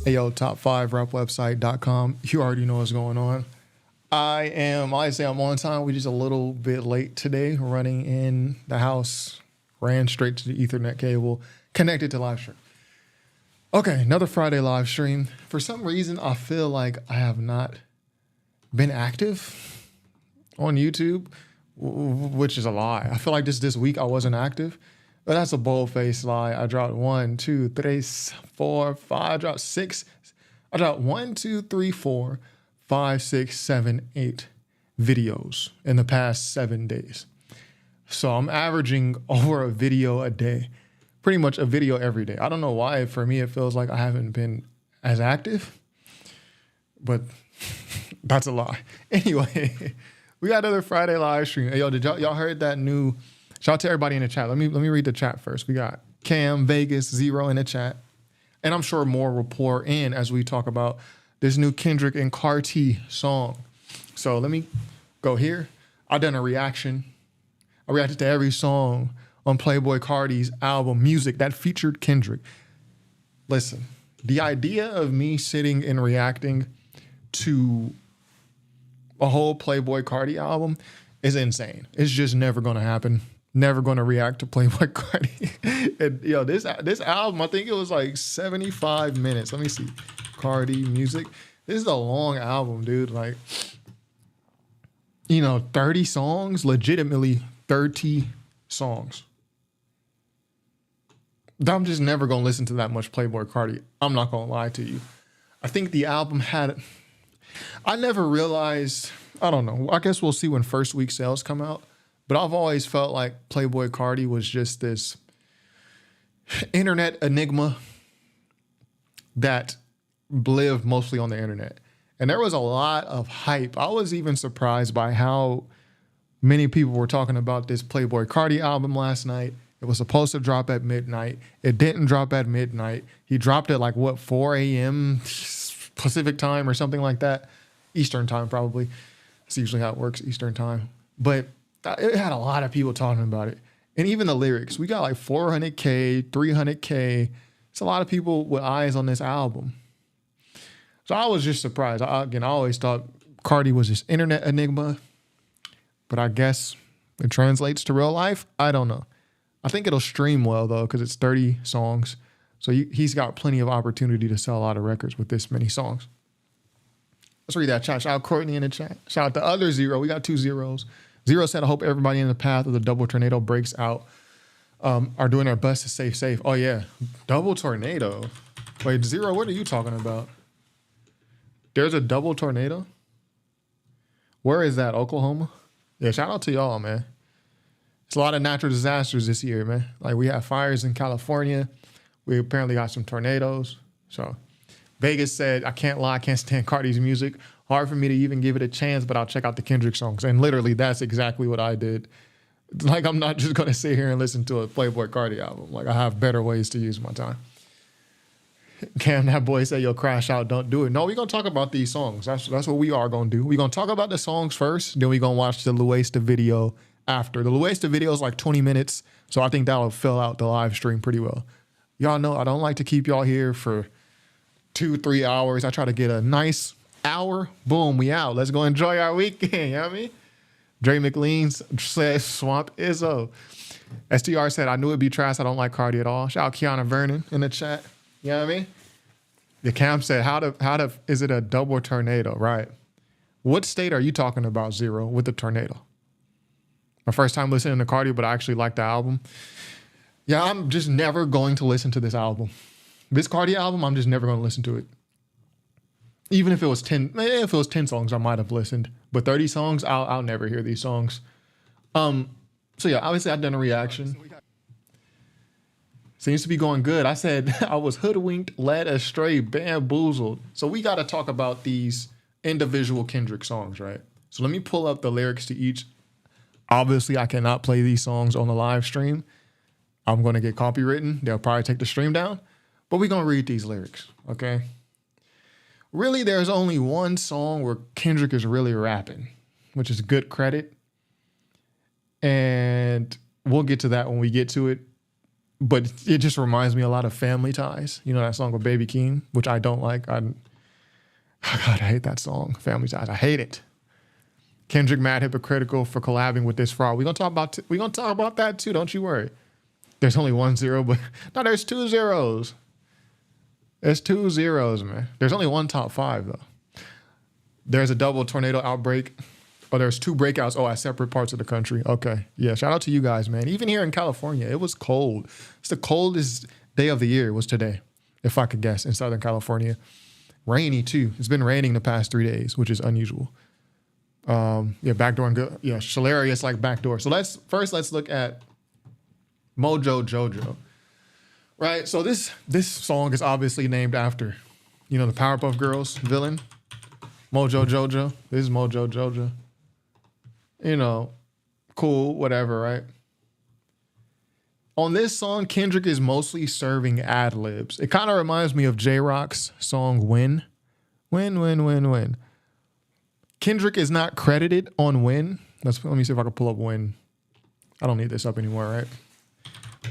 Hey, yo, top5rapwebsite.com. You already know what's going on. I say I'm on time. We're just a little bit late today, running in the house, ran straight to the Ethernet cable, connected to live stream. Okay, another Friday live stream. For some reason, I feel like I have not been active on YouTube, which is a lie. I feel like this week I wasn't active. But that's a bold-faced lie. I dropped 1, 2, 3, 4, 5. I dropped 6. I dropped 1, 2, 3, 4, 5, 6, 7, 8 videos in the past 7 days. So I'm averaging over a video a day, pretty much a video every day. I don't know why. For me, it feels like I haven't been as active, but that's a lie. Anyway, we got another Friday live stream. Hey, yo, did y'all heard that new? Shout out to everybody in the chat. Let me read the chat first. We got Cam, Vegas, Zero in the chat. And I'm sure more will pour in as we talk about this new Kendrick and Carti song. So let me go here. I've done a reaction. I reacted to every song on Playboi Carti's album, Music, that featured Kendrick. Listen, the idea of me sitting and reacting to a whole Playboi Carti album is insane. It's just never going to happen. Never going to react to Playboi Carti. And, yo, this album, I think it was like 75 minutes. Let me see. Carti, Music. This is a long album, dude. Like, 30 songs, legitimately 30 songs. I'm just never going to listen to that much Playboi Carti. I'm not going to lie to you. I think the album had... I never realized... I don't know. I guess we'll see when first week sales come out. But I've always felt like Playboi Carti was just this internet enigma that lived mostly on the internet. And there was a lot of hype. I was even surprised by how many people were talking about this Playboi Carti album last night. It was supposed to drop at midnight. It didn't drop at midnight. He dropped it like, 4 a.m. Pacific time or something like that. Eastern time, probably. That's usually how it works, Eastern time. But it had a lot of people talking about it. And even the lyrics. We got like 400K, 300K. It's a lot of people with eyes on this album. So I was just surprised. I always thought Carti was this internet enigma. But I guess it translates to real life. I don't know. I think it'll stream well, though, because it's 30 songs. So he's got plenty of opportunity to sell a lot of records with this many songs. Let's read that chat. Shout out Courtney in the chat. Shout out to other Zero. We got 2 zeros. Zero said, I hope everybody in the path of the double tornado breaks out are doing their best to stay safe. Oh, yeah. Double tornado. Wait, Zero, what are you talking about? There's a double tornado? Where is that? Oklahoma? Yeah, shout out to y'all, man. It's a lot of natural disasters this year, man. Like, we have fires in California. We apparently got some tornadoes. So Vegas said, I can't lie, I can't stand Carti's music. Hard for me to even give it a chance, but I'll check out the Kendrick songs. And literally, that's exactly what I did. Like, I'm not just going to sit here and listen to a Playboi Carti album. Like, I have better ways to use my time. Cam, that boy said, yo, crash out, don't do it. No, we're going to talk about these songs. That's what we are going to do. We're going to talk about the songs first, then we're going to watch the Louaista video after. The Louaista video is like 20 minutes, so I think that'll fill out the live stream pretty well. Y'all know I don't like to keep y'all here for 2-3 hours. I try to get a nice hour. Boom, we out. Let's go enjoy our weekend. You know what I mean? Dre McLean says Swamp Izzo. STR said, I knew it'd be trash. I don't like Carti at all. Shout out Kiana Vernon in the chat. You know what I mean? The Cam said, is it a double tornado? Right. What state are you talking about, Zero, with the tornado? My first time listening to Carti, but I actually like the album. Yeah, I'm just never going to listen to this album. This Carti album, I'm just never going to listen to it. Even if it was 10 songs, I might have listened. But 30 songs, I'll never hear these songs. So yeah, obviously I've done a reaction. Seems to be going good. I said I was hoodwinked, led astray, bamboozled. So we got to talk about these individual Kendrick songs, right? So let me pull up the lyrics to each. Obviously, I cannot play these songs on the live stream. I'm going to get copywritten. They'll probably take the stream down. But we're going to read these lyrics, okay? Really, there's only one song where Kendrick is really rapping, which is Good Credit. And we'll get to that when we get to it. But it just reminds me a lot of Family Ties. You know that song with Baby Keem, which I don't like. Oh God, I hate that song, Family Ties. I hate it. Kendrick mad hypocritical for collabing with this fraud. We're gonna talk about that too. Don't you worry. There's only 1 0, but no, there's 2 zeros. There's 2 zeros, man. There's only one top 5 though. There's a double tornado outbreak. Oh, there's 2 breakouts. Oh, at separate parts of the country. Okay. Yeah. Shout out to you guys, man. Even here in California, it was cold. It's the coldest day of the year was today, if I could guess, in Southern California. Rainy too. It's been raining the past 3 days, which is unusual. Yeah, backdoor and good. Yeah, hilarious like backdoor. So let's look at Mojo Jojo. Right. So this song is obviously named after, you know, the Powerpuff Girls villain, Mojo Jojo. This is Mojo Jojo. You know, cool, whatever, right? On this song, Kendrick is mostly serving ad-libs. It kind of reminds me of J-Rock's song Win. Win. Kendrick is not credited on Win. Let me see if I can pull up Win. I don't need this up anymore, right?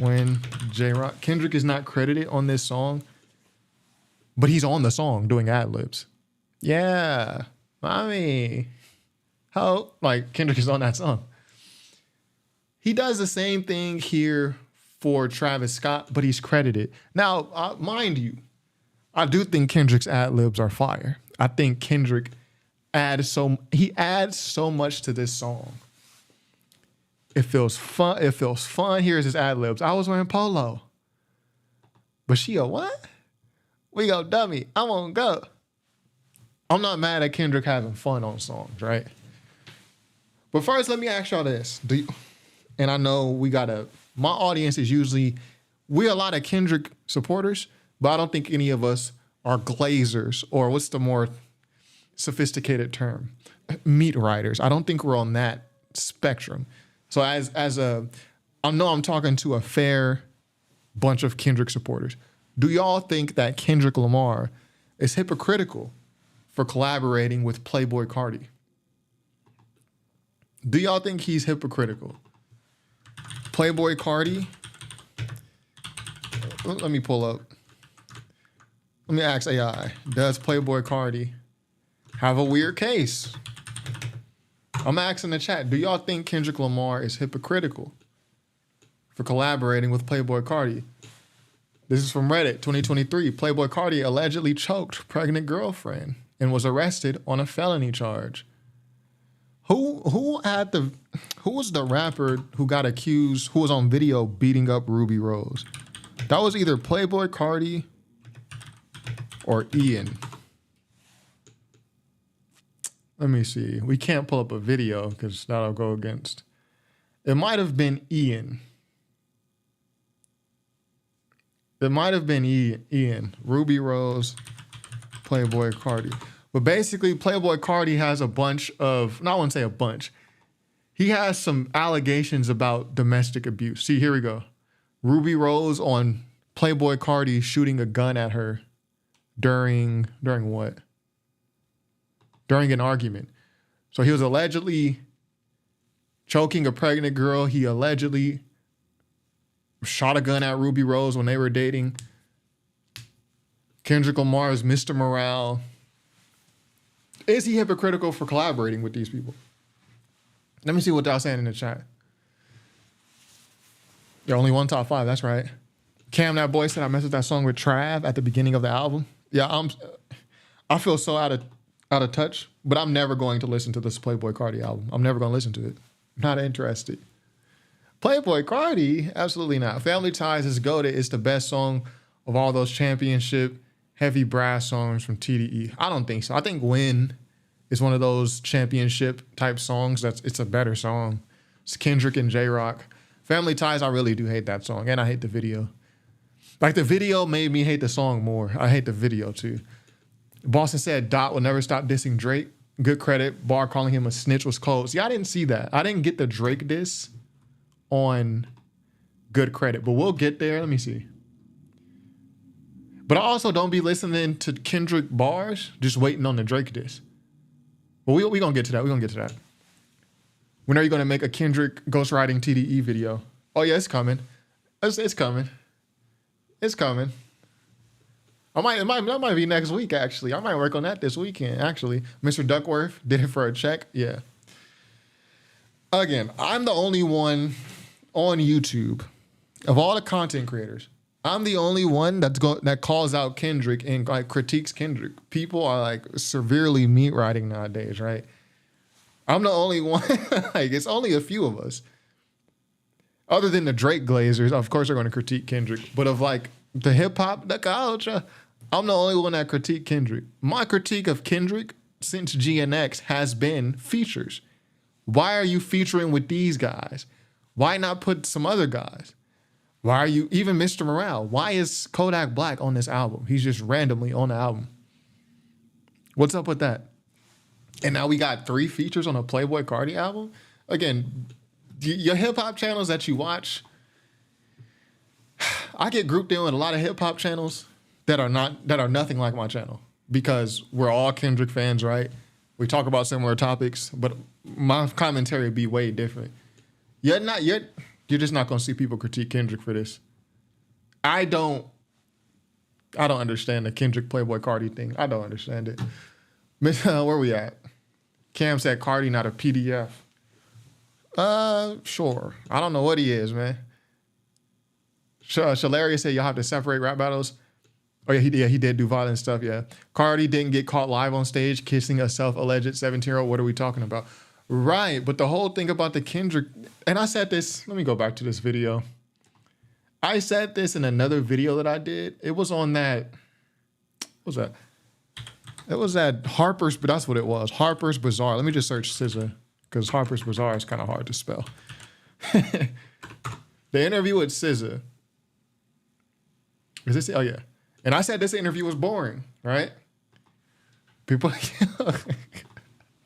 Win, J-Rock. Kendrick is not credited on this song, but he's on the song doing ad-libs. Yeah, mommy. How, like, Kendrick is on that song. He does the same thing here for Travis Scott, but he's credited. Now, mind you, I do think Kendrick's ad-libs are fire. I think Kendrick adds so much to this song. It feels fun. Here's his ad-libs. I was wearing polo. But she a what? We go dummy. I won't go. I'm not mad at Kendrick having fun on songs, right? But first, let me ask y'all this. And I know my audience is usually, we're a lot of Kendrick supporters, but I don't think any of us are glazers, or what's the more sophisticated term? Meat riders. I don't think we're on that spectrum. So I know I'm talking to a fair bunch of Kendrick supporters. Do y'all think that Kendrick Lamar is hypocritical for collaborating with Playboi Carti? Do y'all think he's hypocritical? Playboi Carti. Let me pull up. Let me ask AI. Does Playboi Carti have a weird case? I'm asking the chat. Do y'all think Kendrick Lamar is hypocritical for collaborating with Playboi Carti? This is from Reddit 2023. Playboi Carti allegedly choked pregnant girlfriend and was arrested on a felony charge. Who was the rapper who got accused, who was on video beating up Ruby Rose? That was either Playboi Carti or Ian. Let me see. We can't pull up a video because that'll go against. It might have been Ian. It might have been Ian. Ruby Rose Playboy Carti. But basically, Playboy Carti has a bunch of, no, I wouldn't say a bunch. He has some allegations about domestic abuse. See, here we go. Ruby Rose on Playboy Carti shooting a gun at her during what? During an argument. So he was allegedly choking a pregnant girl. He allegedly shot a gun at Ruby Rose when they were dating. Kendrick Lamar's Mr. Morale. Is he hypocritical for collaborating with these people? Let me see what y'all saying in the chat. You're only one top 5, that's right. Cam, that boy said I messed with that song with Trav at the beginning of the album. Yeah, I feel so out of touch, but I'm never going to listen to this Playboy Carti album. I'm never going to listen to it. Not interested. Playboy Carti, absolutely not. Family Ties is goated. It's the best song of all those championship heavy brass songs from TDE. I don't think so. I think Win is one of those championship type songs it's a better song. It's Kendrick and J-Rock. Family Ties, I really do hate that song, and I hate the video. Like, the video made me hate the song more. I hate the video too. Boston said Dot will never stop dissing Drake. Good credit. Bar calling him a snitch was cold. See, I didn't see that. I didn't get the Drake diss on good credit, but we'll get there. Let me see. But I also don't be listening to Kendrick bars, just waiting on the Drake diss. But we going to get to that. We're going to get to that. When are you going to make a Kendrick ghostwriting TDE video? Oh, yeah, it's coming. It's coming. It's coming. That might be next week, actually. I might work on that this weekend, actually. Mr. Duckworth did it for a check. Yeah. Again, I'm the only one on YouTube of all the content creators. I'm the only one that calls out Kendrick and like critiques Kendrick. People are like severely meat riding nowadays, right? I'm the only one. Like, it's only a few of us. Other than the Drake Glazers, of course, they're going to critique Kendrick. But of like the hip hop, the culture, I'm the only one that critique Kendrick. My critique of Kendrick since GNX has been features. Why are you featuring with these guys? Why not put some other guys? Why are you, even Mr. Morale, why is Kodak Black on this album? He's just randomly on the album. What's up with that? And now we got 3 features on a Playboy Carti album? Again, your hip-hop channels that you watch, I get grouped in with a lot of hip-hop channels that are nothing like my channel because we're all Kendrick fans, right? We talk about similar topics, but my commentary would be way different. You're just not gonna see people critique Kendrick for this. I don't understand the Kendrick Playboy Carti thing. I don't understand it. Where we at? Cam said Carti not a PDF. Sure. I don't know what he is, man. Shalaria said y'all have to separate rap battles. Oh yeah, he did do violent stuff. Yeah, Carti didn't get caught live on stage kissing a self-alleged 17-year-old. What are we talking about? Right, but the whole thing about the Kendrick, and I said this, let me go back to this video. I said this in another video that I did. It was on that, what was that? It was at Harper's, but that's what it was. Harper's Bazaar. Let me just search SZA, because Harper's Bazaar is kind of hard to spell. The interview with SZA. Is this, oh yeah. And I said this interview was boring, right? People,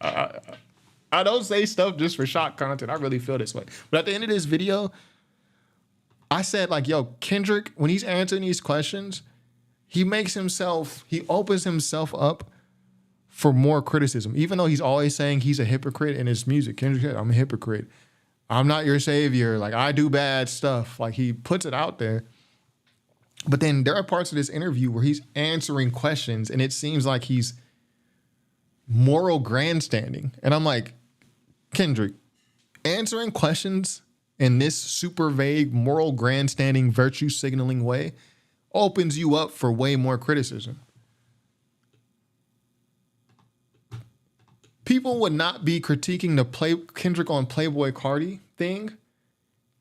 I don't say stuff just for shock content. I really feel this way. But at the end of this video, I said like, yo, Kendrick, when he's answering these questions, he opens himself up for more criticism. Even though he's always saying he's a hypocrite in his music. Kendrick said, I'm a hypocrite. I'm not your savior. Like, I do bad stuff. Like, he puts it out there. But then there are parts of this interview where he's answering questions and it seems like he's moral grandstanding. And I'm like, Kendrick, answering questions in this super vague moral grandstanding virtue signaling way opens you up for way more criticism. People would not be critiquing the Kendrick on Playboy Carti thing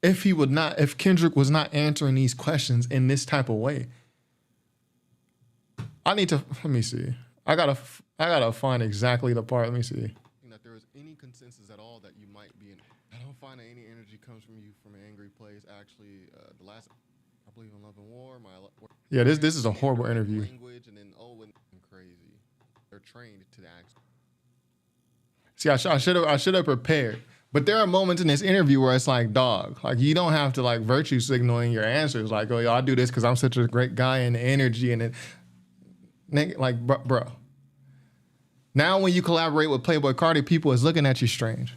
if Kendrick was not answering these questions in this type of way. Let me see. I gotta find exactly the part. Let me see. That there is any consensus at all that you might be in. I don't find that any energy comes from you from an angry place. Actually, the last, I believe in love and war. Yeah, this is a horrible interview. Language and then and crazy. They're trained to ask. See, I should have prepared. But there are moments in this interview where it's like, dog, like you don't have to like virtue signaling your answers. Like, oh, yo, I do this because I'm such a great guy and the energy and it. Like, bro. Now when you collaborate with Playboi Carti, people is looking at you strange.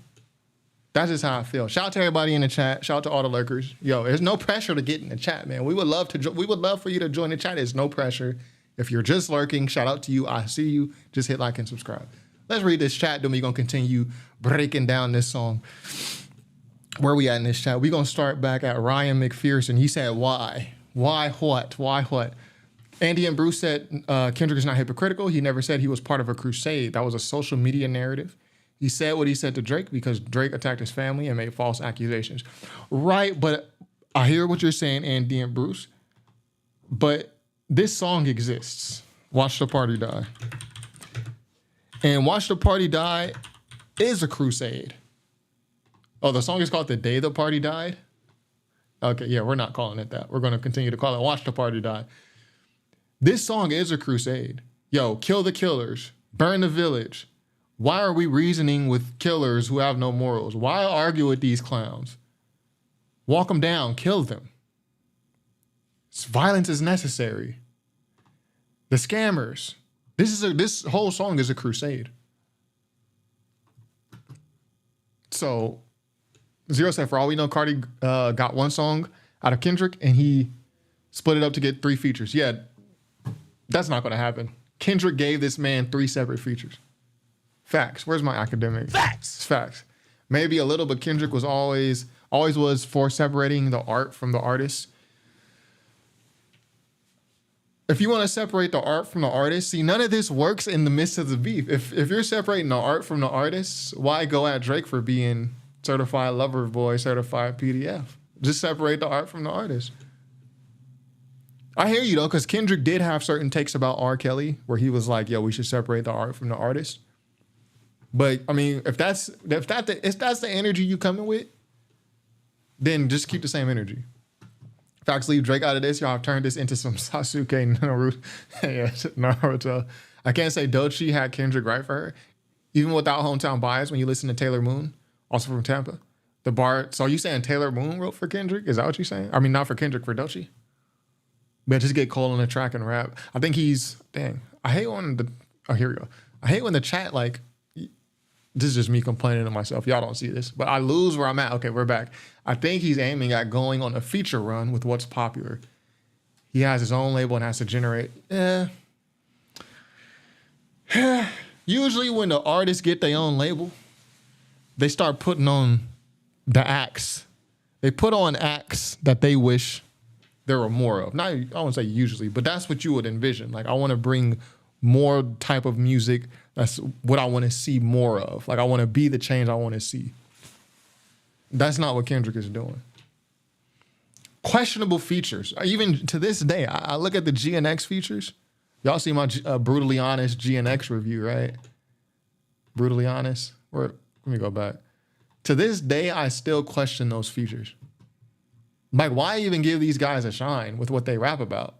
That's just how I feel. Shout out to everybody in the chat. Shout out to all the lurkers. Yo, there's no pressure to get in the chat, man. We would love for you to join the chat. There's no pressure. If you're just lurking, shout out to you. I see you. Just hit like and subscribe. Let's read this chat. Then we're going to continue breaking down this song. Where we at in this chat? We're going to start back at Ryan McPherson. He said, why? Why what? Why what? Andy and Bruce said Kendrick is not hypocritical. He never said he was part of a crusade. That was a social media narrative. He said what he said to Drake because Drake attacked his family and made false accusations. Right, but I hear what you're saying, Andy and Bruce. But this song exists. Watch the Party Die. And Watch the Party Die is a crusade. Oh, the song is called The Day the Party Died? Okay, yeah, we're not calling it that. We're going to continue to call it Watch the Party Die. This song is a crusade. Yo, kill the killers. Burn the village. Why are we reasoning with killers who have no morals? Why argue with these clowns? Walk them down. Kill them. Violence is necessary. The scammers. This whole song is a crusade. So, Zero said, for all we know, Carti got one song out of Kendrick and he split it up to get 3 features. Yeah, that's not going to happen. Kendrick gave this man 3 separate features. Facts. Where's my academic? Facts. It's facts. Maybe a little, but Kendrick was always was for separating the art from the artist. If you want to separate the art from the artist, see, none of this works in the midst of the beef. If you're separating the art from the artist, why go at Drake for being certified lover boy, certified PDF? Just separate the art from the artist. I hear you though, because Kendrick did have certain takes about R. Kelly where he was like, yo, we should separate the art from the artist. But I mean, if that's the energy you coming with, then just keep the same energy. Facts, leave Drake out of this. Y'all have turned this into some Sasuke Naruto. I can't say Doechii had Kendrick right for her. Even without hometown bias, when you listen to Taylor Moon, also from Tampa, the bar. So are you saying Taylor Moon wrote for Kendrick? Is that what you're saying? I mean, not for Kendrick, for Doechii. But just get Cole on the track and rap. I think I hate when here we go. I hate when the chat, like, this is just me complaining to myself. Y'all don't see this, but I lose where I'm at. Okay, we're back. I think he's aiming at going on a feature run with what's popular. He has his own label and has to generate. Usually when the artists get their own label, they start putting on the acts. They put on acts that they wish there were more of. Not, I won't say usually, but that's what you would envision. Like, I want to bring more type of music. That's what I want to see more of. Like, I want to be the change I want to see. That's not what Kendrick is doing. Questionable features. Even to this day, I look at the GNX features. Y'all see my brutally honest GNX review, right? Brutally honest. Let me go back. To this day, I still question those features. Like, why even give these guys a shine with what they rap about?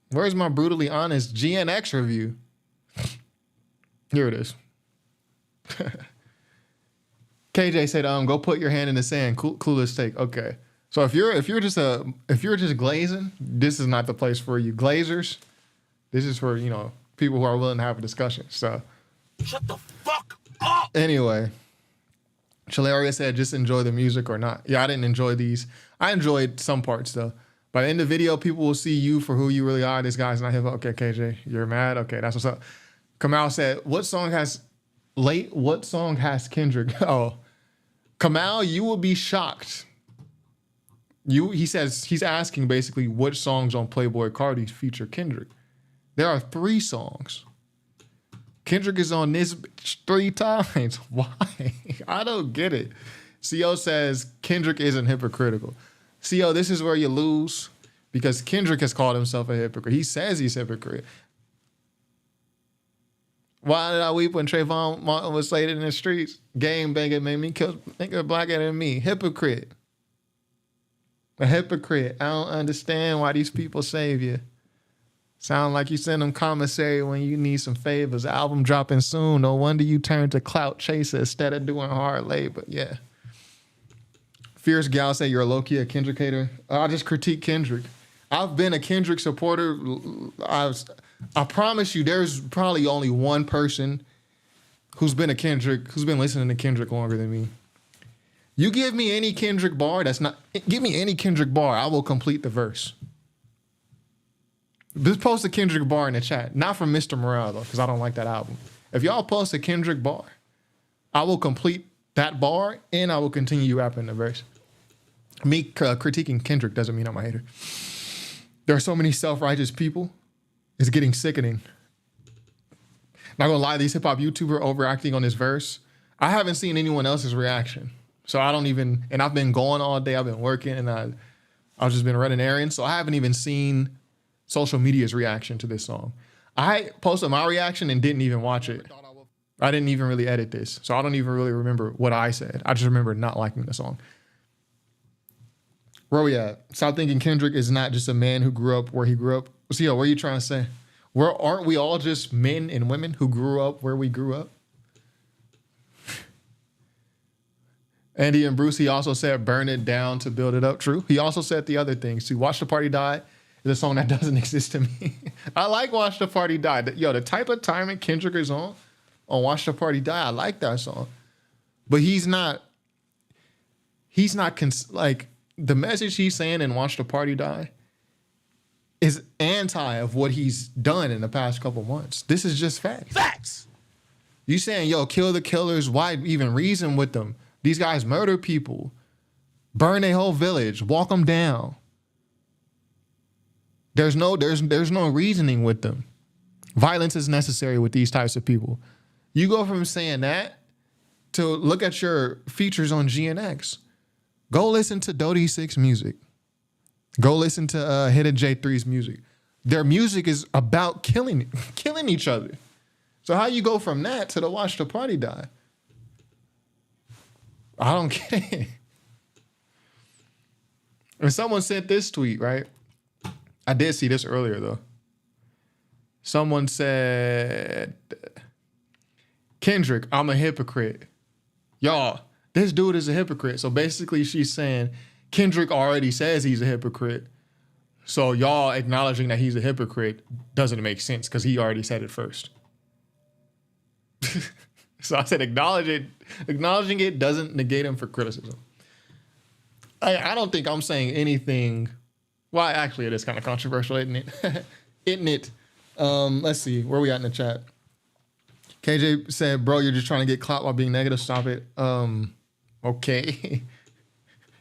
Where's my brutally honest GNX review? Here it is. KJ said, go put your hand in the sand. Coolest take. Okay. So if you're just glazing, this is not the place for you. Glazers, this is for, people who are willing to have a discussion. So shut the fuck up. Anyway, Chalaria said, just enjoy the music or not. Yeah, I didn't enjoy these. I enjoyed some parts though. By the end of the video, people will see you for who you really are. This guy's not hip hop. Okay, KJ, you're mad? Okay, that's what's up. Kamal said, what song has Kendrick? Oh, Kamal, you will be shocked. He says he's asking basically which songs on Playboi Carti feature Kendrick. There are 3 songs. Kendrick is on this bitch 3 times. Why? I don't get it. CO says Kendrick isn't hypocritical. CO, this is where you lose because Kendrick has called himself a hypocrite. He says he's a hypocrite. Why did I weep when Trayvon Martin was slated in the streets? Game banging made me kill nigga blacker than me. Hypocrite. A hypocrite. I don't understand why these people save you. Sound like you send them commissary when you need some favors. Album dropping soon. No wonder you turn to clout chaser instead of doing hard labor. Yeah. Fierce Gal say you're a low-key a Kendrick hater. I just critique Kendrick. I've been a Kendrick supporter. I promise you there's probably only one person who's been listening to Kendrick longer than me. You give me any Kendrick bar give me any Kendrick bar, I will complete the verse. Just post a Kendrick bar in the chat. Not from Mr. Morale, though, because I don't like that album. If y'all post a Kendrick bar, I will complete that bar and I will continue rapping the verse. Me critiquing Kendrick doesn't mean I'm a hater. There are so many self-righteous people. It's getting sickening. Not gonna lie, these hip-hop YouTubers overacting on this verse. I haven't seen anyone else's reaction. So I don't even, and I've been going all day. I've been working and I've just been running errands. So I haven't even seen social media's reaction to this song. I posted my reaction and didn't even watch it. I didn't even really edit this. So I don't even really remember what I said. I just remember not liking the song. Where we at? Stop thinking Kendrick is not just a man who grew up where he grew up. So, what are you trying to say? Aren't we all just men and women who grew up where we grew up? Andy and Bruce, he also said, burn it down to build it up. True. He also said the other things. See, Watch the Party Die is a song that doesn't exist to me. I like Watch the Party Die. Yo, the type of timing Kendrick is on Watch the Party Die, I like that song. But like, the message he's saying in Watch the Party Die is anti of what he's done in the past couple months. This is just facts. Facts. You saying, yo, kill the killers, why even reason with them? These guys murder people, burn a whole village, walk them down. There's no reasoning with them. Violence is necessary with these types of people. You go from saying that to look at your features on GNX. Go listen to Dodie 6 music. Go listen to Hidden J3's music. Their music is about killing each other. So how you go from that to the Watch the Party Die? I don't get it. And someone sent this tweet, right? I did see this earlier, though. Someone said, Kendrick, I'm a hypocrite. Y'all, this dude is a hypocrite. So basically she's saying Kendrick already says he's a hypocrite. So y'all acknowledging that he's a hypocrite doesn't make sense because he already said it first. So I said acknowledging it doesn't negate him for criticism. I don't think I'm saying anything. Well, actually, it is kind of controversial, isn't it? Isn't it? Let's see. Where we at in the chat? KJ said, bro, you're just trying to get clout while being negative. Stop it. Okay.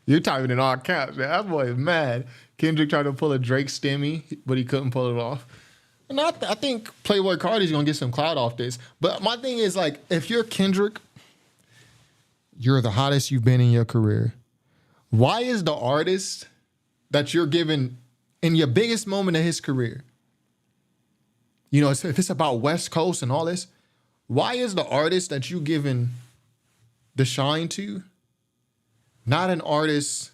You're typing in all caps, man. That boy is mad. Kendrick tried to pull a Drake stimmy, but he couldn't pull it off. And I think Playboy Carti's going to get some clout off this. But my thing is, like, if you're Kendrick, you're the hottest you've been in your career. Why is the artist that you're given in your biggest moment of his career, you know, if it's about West Coast and all this, why is the artist that you given the shine to not an artist,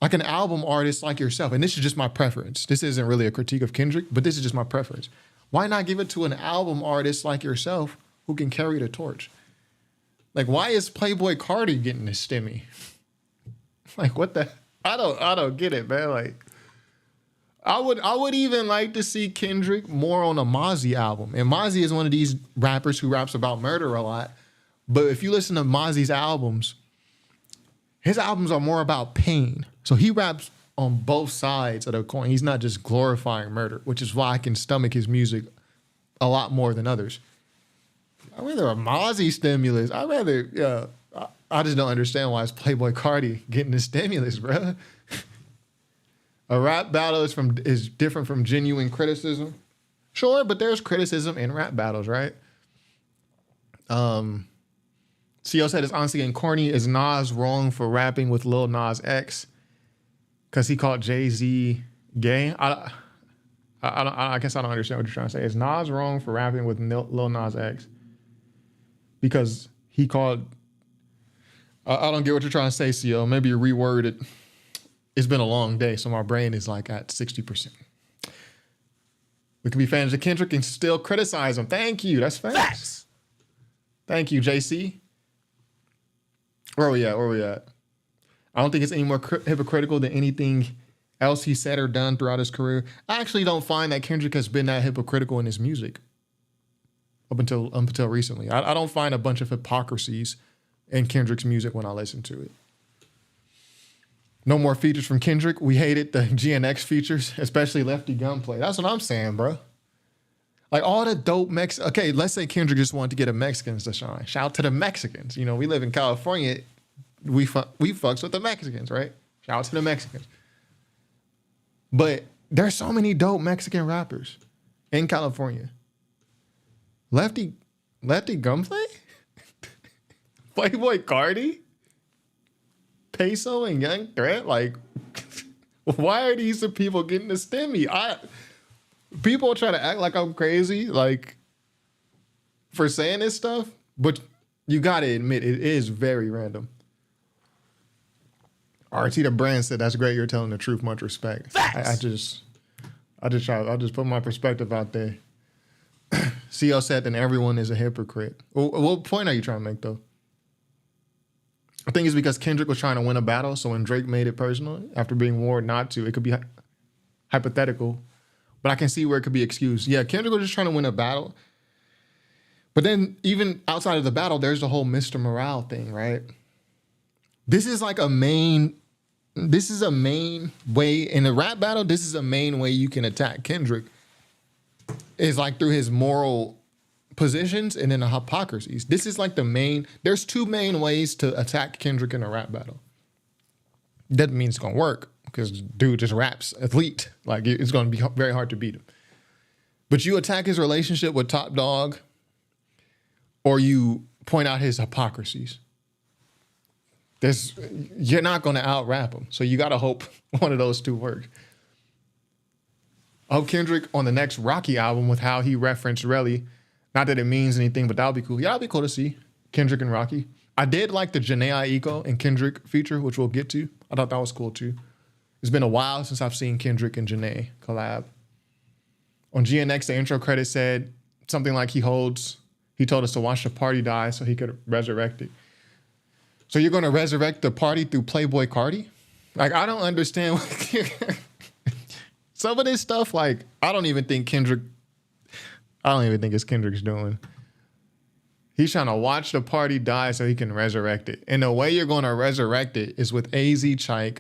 like an album artist like yourself? And this is just my preference. This isn't really a critique of Kendrick, but this is just my preference. Why not give it to an album artist like yourself who can carry the torch? Like, why is Playboy Carti getting this stimmy? Like, what the? I don't get it, man. Like, I would even like to see Kendrick more on a Mozzie album. And Mozzie is one of these rappers who raps about murder a lot. But if you listen to Mozzie's albums, his albums are more about pain. So he raps on both sides of the coin. He's not just glorifying murder, which is why I can stomach his music a lot more than others. I'd rather a Mozzie stimulus. I just don't understand why it's Playboy Carti getting the stimulus, bro. A rap battle is different from genuine criticism. Sure, but there's criticism in rap battles, right? CO said it's honestly getting corny. Is Nas wrong for rapping with Lil Nas X? Because he called Jay-Z gay? I guess I don't understand what you're trying to say. Is Nas wrong for rapping with Lil Nas X? Because he called... I don't get what you're trying to say, CO. Maybe you reword it. It's been a long day, so my brain is like at 60%. We can be fans of Kendrick and still criticize him. Thank you. That's facts. Thank you, JC. Where we at? I don't think it's any more hypocritical than anything else he said or done throughout his career. I actually don't find that Kendrick has been that hypocritical in his music up until recently. I don't find a bunch of hypocrisies in Kendrick's music when I listen to it. No more features from Kendrick. We hated the GNX features, especially Lefty Gunplay. That's what I'm saying, bro. Like all the dope okay, let's say Kendrick just wanted to get the Mexicans to shine. Shout out to the Mexicans. You know, we live in California. We fucks with the Mexicans, right? Shout out to the Mexicans. But there's so many dope Mexican rappers in California. Lefty Gunplay? Playboy Carti? Peso and Young Threat? Like, why are these the people getting the stimmy? People try to act like I'm crazy, like, for saying this stuff, but you gotta admit it is very random. RT the brand said, "That's great. You're telling the truth. Much respect." I just put my perspective out there. CO said, "Then everyone is a hypocrite." What point are you trying to make, though? I think it's because Kendrick was trying to win a battle, so when Drake made it personal after being warned not to, it could be hypothetical, but I can see where it could be excused. Yeah, Kendrick was just trying to win a battle, but then even outside of the battle, there's the whole Mr. Morale thing, right? This is a main way in a rap battle. This is a main way you can attack Kendrick. Is like through his moral positions and then the hypocrisies. This is like there's two main ways to attack Kendrick in a rap battle. Doesn't mean it's gonna work because dude just raps elite. Like it's gonna be very hard to beat him. But you attack his relationship with Top Dog, or you point out his hypocrisies. You're not gonna out rap him. So you gotta hope one of those two work. I hope Kendrick on the next Rocky album with how he referenced Relly. Not that it means anything, but that would be cool. Yeah, that'd be cool to see. Kendrick and Rocky. I did like the Janae Aiko and Kendrick feature, which we'll get to. I thought that was cool too. It's been a while since I've seen Kendrick and Janae collab. On GNX, the intro credit said something like he told us to watch the party die so he could resurrect it. So you're going to resurrect the party through Playboy Carti? Like, I don't understand. Some of this stuff, like, I don't even think it's Kendrick's doing. He's trying to watch the party die so he can resurrect it. And the way you're going to resurrect it is with AZ Chike,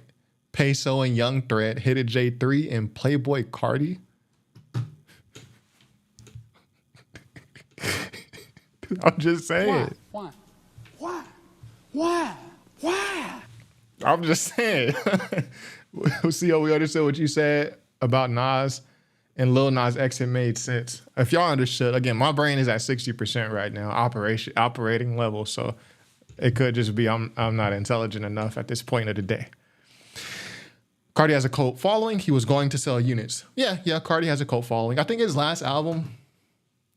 Peso and Young Threat, Hit It J3, and Playboy Carti. I'm just saying. Why? I'm just saying. See, we understood what you said about Nas and Lil Nas X. It made sense. If y'all understood, again, my brain is at 60% right now, operating level. So it could just be I'm not intelligent enough at this point of the day. Carti has a cult following. He was going to sell units. Yeah, Carti has a cult following. I think his last album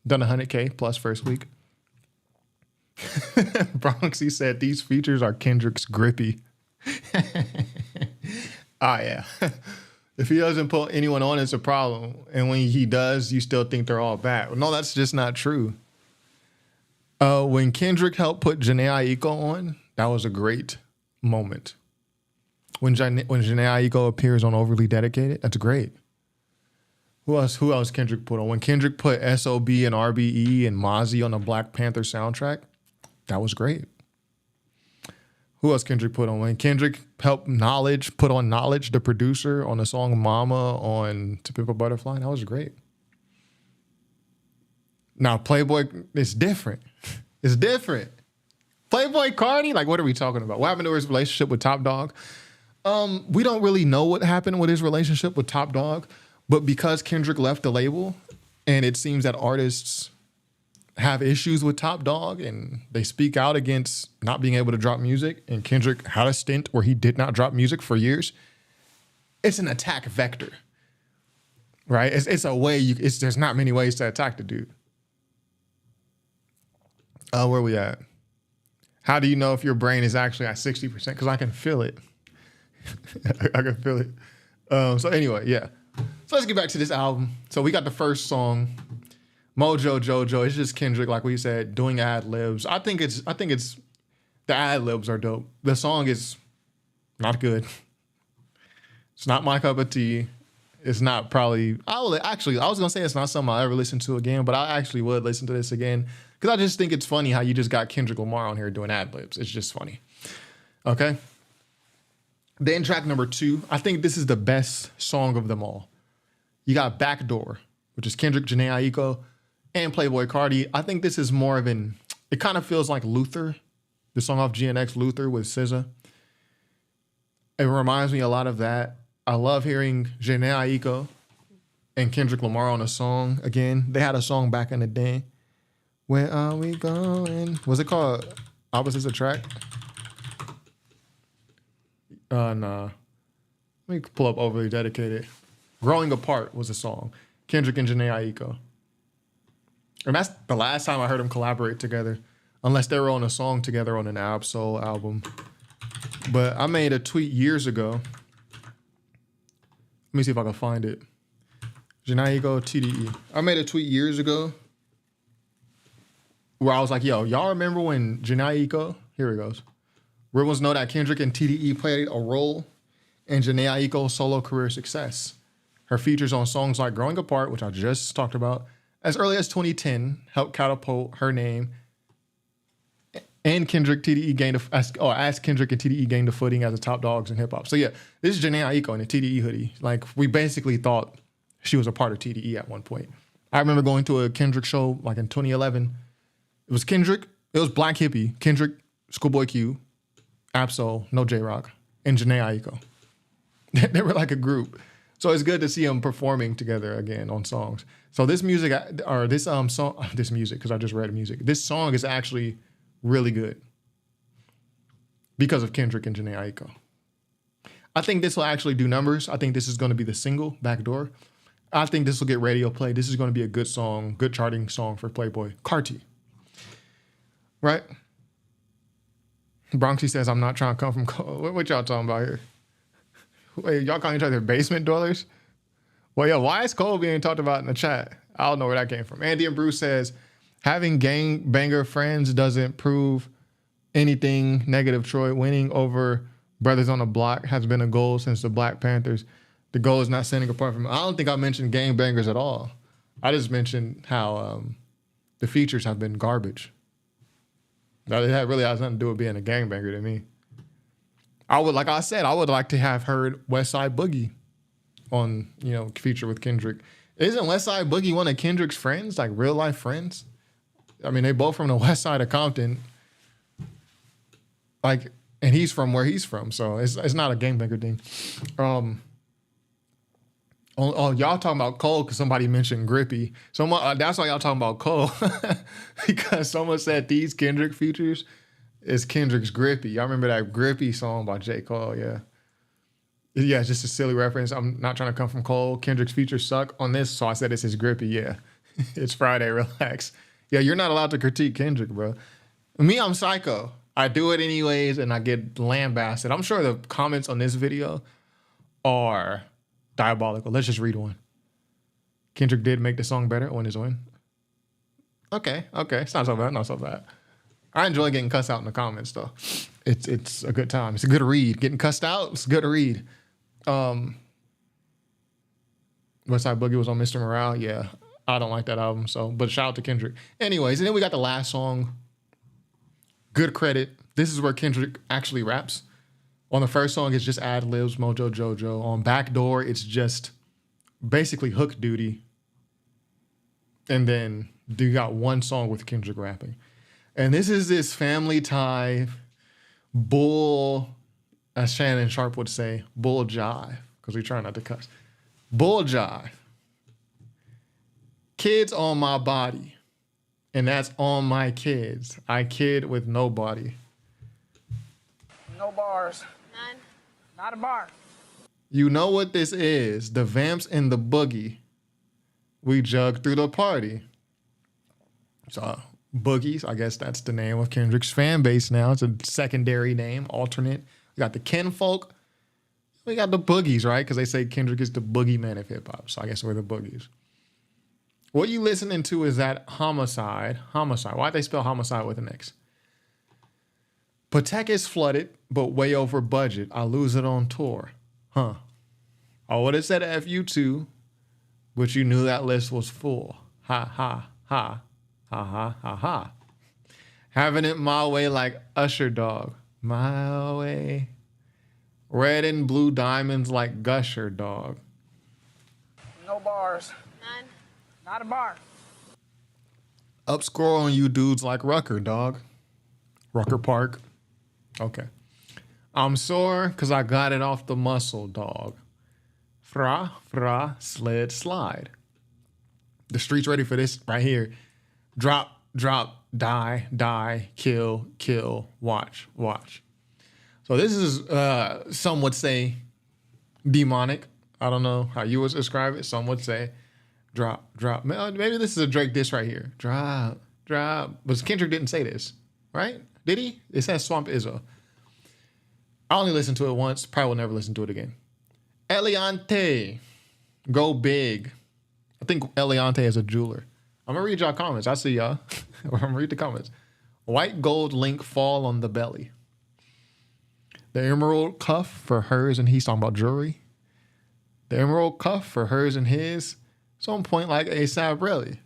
done 100K plus first week. Bronxy said these features are Kendrick's grippy. Yeah. If he doesn't put anyone on, it's a problem. And when he does, you still think they're all bad. No, that's just not true. When Kendrick helped put Janae Aiko on, that was a great moment. When Janae Aiko appears on Overly Dedicated, that's great. Who else Kendrick put on? When Kendrick put S.O.B. and RBE and Mozzie on the Black Panther soundtrack, that was great. Who else Kendrick put on? When Kendrick helped put on Knowledge, the producer, on the song Mama on To Pimp a Butterfly, that was great. Now, Playboy is different. It's different. Playboy Carti, like, what are we talking about? What happened to his relationship with Top Dog? We don't really know what happened with his relationship with Top Dog, but because Kendrick left the label, and it seems that artists have issues with Top Dog and they speak out against not being able to drop music, and Kendrick had a stint where he did not drop music for years, it's an attack vector, right? It's a way there's not many ways to attack the dude. Where we at? How do you know if your brain is actually at 60%? Because I can feel it. I can feel it. So anyway, yeah. So let's get back to this album. So we got the first song, Mojo Jojo. It's just Kendrick, like we said, doing ad libs. I think it's the ad libs are dope. The song is not good. It's not my cup of tea. It's not probably. I was gonna say it's not something I'll ever listen to again, but I actually would listen to this again because I just think it's funny how you just got Kendrick Lamar on here doing ad libs. It's just funny. Okay. Then track number 2. I think this is the best song of them all. You got Backdoor, which is Kendrick, Jhené Aiko, and Playboi Carti. I think this is more of it kind of feels like Luther, the song off GNX, Luther with SZA. It reminds me a lot of that. I love hearing Jhené Aiko and Kendrick Lamar on a song again. They had a song back in the day. Where are we going? Was it called Opposites Attract? Nah. Let me pull up Overly Dedicated. Growing Apart was a song. Kendrick and Jhené Aiko. And that's the last time I heard them collaborate together. Unless they were on a song together on an Ab-Soul album. But I made a tweet years ago. Let me see if I can find it. Jhené Aiko, TDE. I made a tweet years ago where I was like, yo, y'all remember when Jhené Aiko, here it goes. Everyone's know that Kendrick and TDE played a role in Jhené Aiko's solo career success. Her features on songs like Growing Apart, which I just talked about, as early as 2010, helped catapult her name. And Kendrick TDE gained as Kendrick and TDE gained a footing as the top dogs in hip hop. So yeah, this is Jhené Aiko in a TDE hoodie. Like we basically thought she was a part of TDE at one point. I remember going to a Kendrick show like in 2011. It was Kendrick, it was Black Hippie, Kendrick, Schoolboy Q, Ab-Soul, No J-Rock, and Jhené Aiko. They were like a group. So it's good to see them performing together again on songs. So this music, or this song, this music, because I just read music. This song is actually really good because of Kendrick and Jhené Aiko. I think this will actually do numbers. I think this is going to be the single, Backdoor. I think this will get radio play. This is going to be a good song, good charting song for Playboi Carti. Right? Bronxy says, I'm not trying to come from cold. What y'all talking about here? Wait, y'all calling each other basement dwellers? Well, yeah, why is Cole being talked about in the chat? I don't know where that came from. Andy and Bruce says, having gang banger friends doesn't prove anything negative. Troy, winning over Brothers on the Block has been a goal since the Black Panthers. The goal is not sending apart from. I don't think I mentioned gang bangers at all. I just mentioned how the features have been garbage. That really has nothing to do with being a gangbanger to me. I would like to have heard West Side Boogie on, feature with Kendrick. Isn't West Side Boogie one of Kendrick's friends, like real life friends? I mean, they both from the west side of Compton. Like, and he's from where he's from, so it's not a gangbanger thing. Y'all talking about Cole because somebody mentioned Grippy. That's why y'all talking about Cole. Because someone said these Kendrick features is Kendrick's Grippy. Y'all remember that Grippy song by J. Cole, yeah. Yeah, it's just a silly reference. I'm not trying to come from Cole. Kendrick's features suck on this, so I said it's his Grippy, yeah. It's Friday, relax. Yeah, you're not allowed to critique Kendrick, bro. Me, I'm psycho. I do it anyways, and I get lambasted. I'm sure the comments on this video are diabolical. Let's just read one. Kendrick did make the song better on his own. Okay. It's not so bad. I enjoy getting cussed out in the comments, though. It's a good time. It's a good read. Getting cussed out, it's good to read. West Side Boogie was on Mr. Morale. Yeah, I don't like that album, but shout out to Kendrick. Anyways, and then we got the last song, Good Credit. This is where Kendrick actually raps. On the first song, it's just ad-libs, Mojo Jojo. On Backdoor, it's just basically hook duty. And then you got one song with Kendrick rapping. And this is this family tie bull, as Shannon Sharp would say, bull jive, because we try not to cuss. Bull jive. Kids on my body. And that's on my kids. I kid with nobody. No bars. None. Not a bar. You know what this is. The Vamps and the Boogie. We jug through the party. So, Boogies, I guess that's the name of Kendrick's fan base now. It's a secondary name, alternate. We got the Ken folk. We got the boogies, right? Because they say Kendrick is the boogeyman of hip hop. So I guess we're the boogies. What you listening to is that Homicide. Homicide. Why'd they spell homicide with an X? Patek is flooded, but way over budget. I lose it on tour. Huh. I would have said FU2, but you knew that list was full. Ha, ha, ha. Ha, ha, ha, ha. Having it my way like Usher, dog. My way. Red and blue diamonds like Gusher, dog. No bars. None. Not a bar. Upscore on you dudes like Rucker, dog. Rucker Park. Okay. I'm sore because I got it off the muscle, dog. Fra, fra, sled, slide. The street's ready for this right here. Drop, drop, die, die, kill, kill, watch, watch. So this is, some would say, demonic. I don't know how you would describe it. Some would say, drop, drop. Maybe this is a Drake diss right here. Drop, drop. But Kendrick didn't say this, right? Did he? It says Swamp Izzo. I only listened to it once. Probably will never listen to it again. Eliante, go big. I think Eliante is a jeweler. I'm going to read y'all comments. I see y'all. I'm going to read the comments. White gold link fall on the belly. The emerald cuff for hers and he's talking about jewelry. The emerald cuff for hers and his. Some point like A$AP Rocky.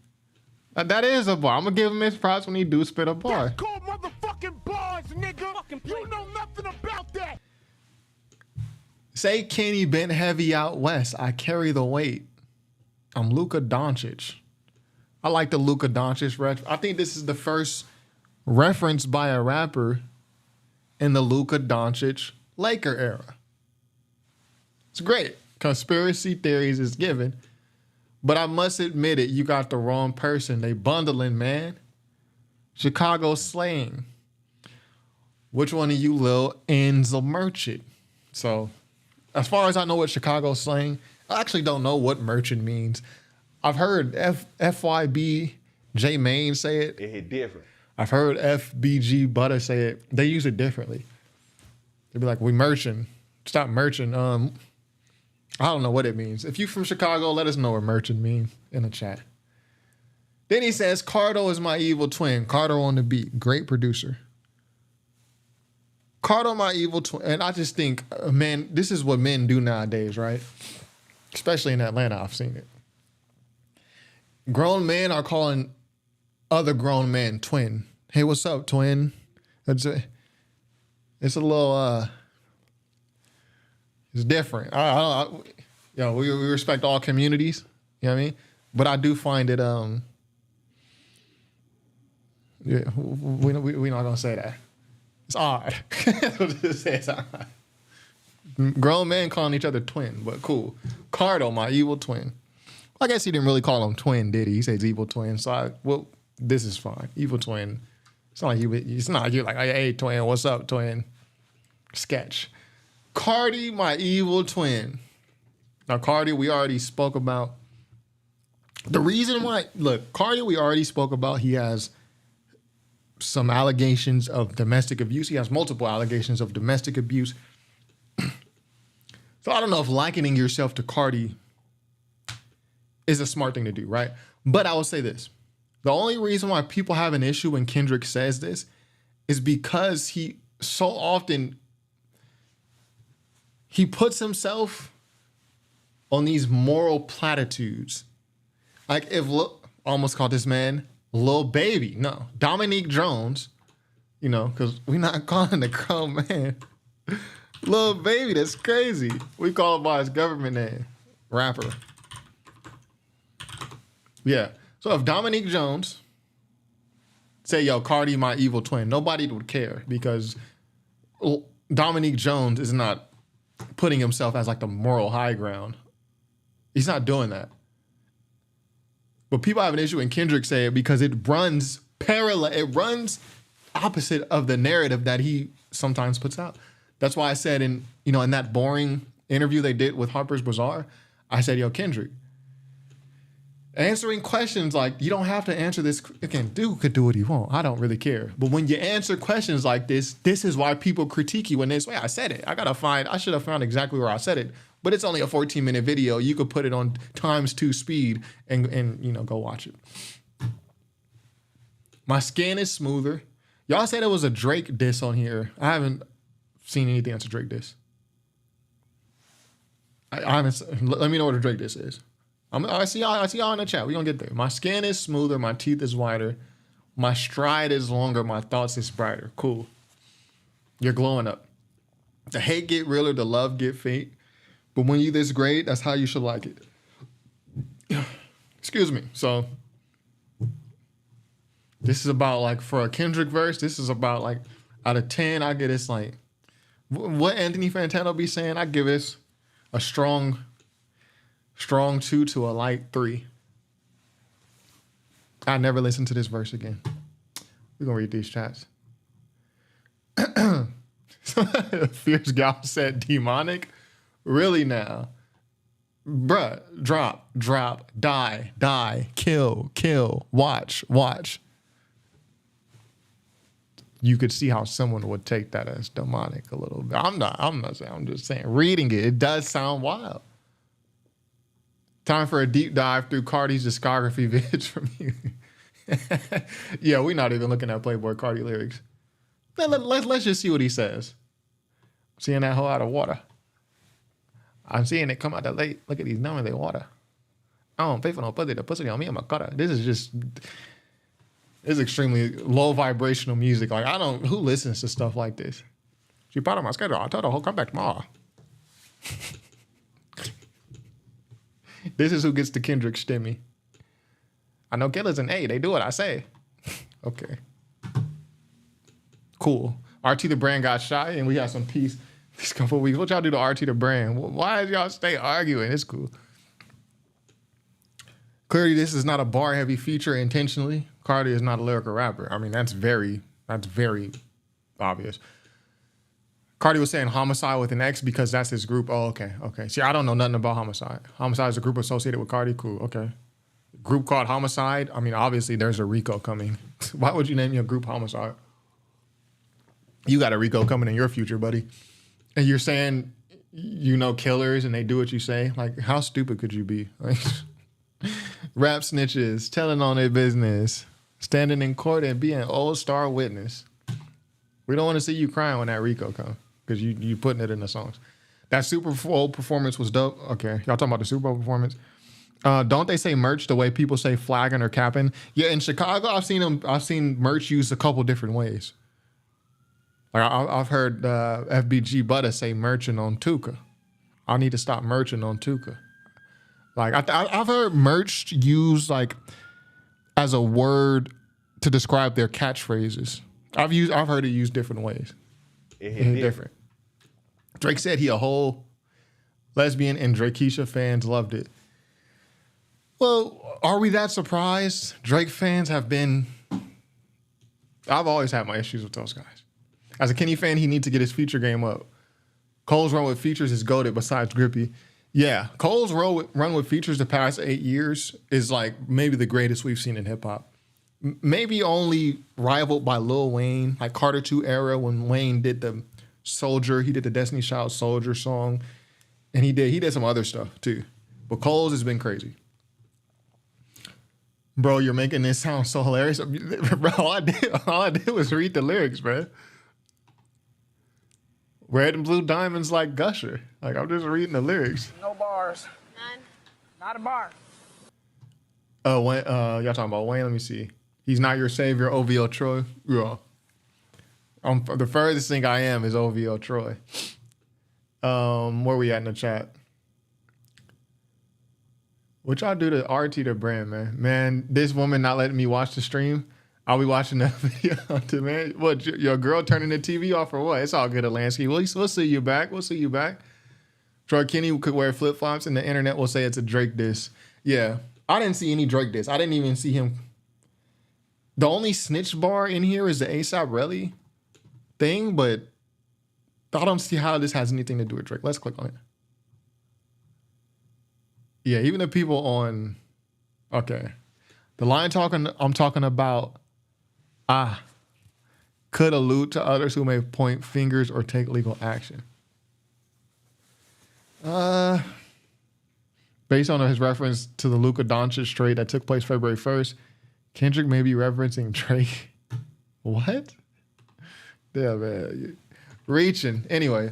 That is a bar. I'm going to give him his props when he do spit a bar. That's called motherfucking bars, nigga. You know nothing about that. Say Kenny bent heavy out west. I carry the weight. I'm Luka Doncic. I like the Luka Doncic reference. I think this is the first reference by a rapper in the Luka Doncic Laker era. It's great. Conspiracy theories is given. But I must admit it, you got the wrong person. They bundling, man. Chicago slang. Which one of you little ends will merchant? So, as far as I know what Chicago slang, I actually don't know what merchant means. I've heard FYB, J Main say it. It hit different. I've heard FBG Butter say it. They use it differently. They'd be like, we merchant. Stop merchant. I don't know what it means. If you from Chicago, let us know what merchant means in the chat. Then he says, Cardo is my evil twin. Cardo on the beat. Great producer. Cardo, my evil twin. And I just think, man, this is what men do nowadays, right? Especially in Atlanta, I've seen it. Grown men are calling other grown men twin. Hey, what's up, twin? It's a little, it's different. We respect all communities. You know what I mean? But I do find it, yeah, we're not gonna say that. It's odd. It's odd. Grown men calling each other twin, but cool. Cardo, my evil twin. I guess he didn't really call him twin, did he? He says evil twin. So this is fine. Evil twin. It's not like you're like, hey, twin, what's up, twin? Sketch. Carti, my evil twin. Now, Carti, we already spoke about. The reason why, look, Carti, we already spoke about. He has some allegations of domestic abuse. He has multiple allegations of domestic abuse. So I don't know if likening yourself to Carti is a smart thing to do, right? But I will say this. The only reason why people have an issue when Kendrick says this is because he so often, he puts himself on these moral platitudes. Like if, almost called this man Lil Baby. No, Dominique Jones, because we're not calling the grown man Lil Baby. That's crazy. We call him by his government name, rapper. Yeah. So if Dominique Jones say, yo, Carti, my evil twin, nobody would care because Dominique Jones is not putting himself as like the moral high ground. He's not doing that. But people have an issue when Kendrick say it because it runs parallel. It runs opposite of the narrative that he sometimes puts out. That's why I said in that boring interview they did with Harper's Bazaar, I said, yo, Kendrick, Answering questions like, you don't have to answer this. Again, dude could do what he want. I don't really care. But when you answer questions like this is why people critique you in this way. I said it. I should have found exactly where I said it. But it's only a 14-minute video. You could put it on ×2 speed and go watch it. My skin is smoother. Y'all said it was a Drake diss on here. I haven't seen anything that's a Drake diss. I haven't. Let me know what a Drake diss is. I see y'all in the chat. We're gonna get there. My skin is smoother, my teeth is whiter, my stride is longer, my thoughts is brighter. Cool. You're glowing up. The hate get realer, the love get fake. But when you this great, that's how you should like it. Excuse me. So this is about like, for a Kendrick verse, this is about like, out of 10, I give this like, what Anthony Fantano be saying, I give this a strong 2 to a light 3. I never listen to this verse again. We're gonna read these chats. Fierce Gal said demonic. Really now? Bruh, drop, die, kill, watch. You could see how someone would take that as demonic a little bit. I'm not saying, I'm just saying, reading it does sound wild. Time for a deep dive through Carti's discography vids from you. Yeah, we're not even looking at Playboy Carti lyrics. Let's just see what he says. Seeing that hoe out of water. I'm seeing it come out the lake. Look at these numbers, they water. I don't pay for no pussy. The pussy on me, I'm a cutter. This is extremely low vibrational music. Like, who listens to stuff like this? She part of my schedule. I told her, come back tomorrow. This is who gets the Kendrick stimmy. I know killers and A, they do what I say. Okay. Cool. RT the brand got shot and we had some peace these couple of weeks. What y'all do to RT the brand? Why is y'all stay arguing? It's cool. Clearly, this is not a bar heavy feature intentionally. Carti is not a lyrical rapper. I mean, that's very obvious. Carti was saying Homicide with an X because that's his group. Oh, okay. See, I don't know nothing about Homicide. Homicide is a group associated with Carti. Cool, okay. Group called Homicide. I mean, obviously there's a Rico coming. Why would you name your group Homicide? You got a Rico coming in your future, buddy. And you're saying you know killers and they do what you say? Like, how stupid could you be? Like, rap snitches, telling on their business, standing in court and being an old star witness. We don't want to see you crying when that Rico comes. Because you putting it in the songs. That Super Bowl performance was dope. Okay, y'all talking about the Super Bowl performance? Don't they say merch the way people say flagging or capping? Yeah, in Chicago, I've seen merch used a couple different ways. Like I've heard FBG Butter say merching on Tuka. I need to stop merching on Tuka. Like I've heard merch used like as a word to describe their catchphrases. I've heard it used different ways. Different. Drake said he a whole lesbian and Drakesha fans loved it. Well, are we that surprised? Drake fans have been... I've always had my issues with those guys. As a Kenny fan, he needs to get his feature game up. Cole's run with features is goated besides Grippy. Yeah, Cole's run with features the past 8 years is like maybe the greatest we've seen in hip hop. Maybe only rivaled by Lil Wayne, like Carter 2 era when Wayne did the Soldier, he did the Destiny Child Soldier song, and he did some other stuff too. But Cole's has been crazy. Bro, you're making this sound so hilarious. Bro, all I did was read the lyrics, bro. Red and blue diamonds like Gusher. Like, I'm just reading the lyrics. No bars. None. Not a bar. Oh, y'all talking about Wayne? Let me see. He's not your savior, OVO Troy. Yeah. The furthest thing I am is OVO Troy. Where we at in the chat? What y'all do to RT the brand, man? Man, this woman not letting me watch the stream. I'll be watching that video too, man. What, your girl turning the TV off or what? It's all good at Lansky. We'll see you back. We'll see you back. Troy Kenny could wear flip-flops and the internet will say it's a Drake diss. Yeah. I didn't see any Drake diss. I didn't even see him. The only snitch bar in here is the ASAP Relly thing, but I don't see how this has anything to do with Drake. Let's click on it. Yeah, even the people on... Okay. The line I'm talking about, could allude to others who may point fingers or take legal action. Based on his reference to the Luka Doncic trade that took place February 1st, Kendrick may be referencing Drake. What? Yeah, man. Reaching. Anyway.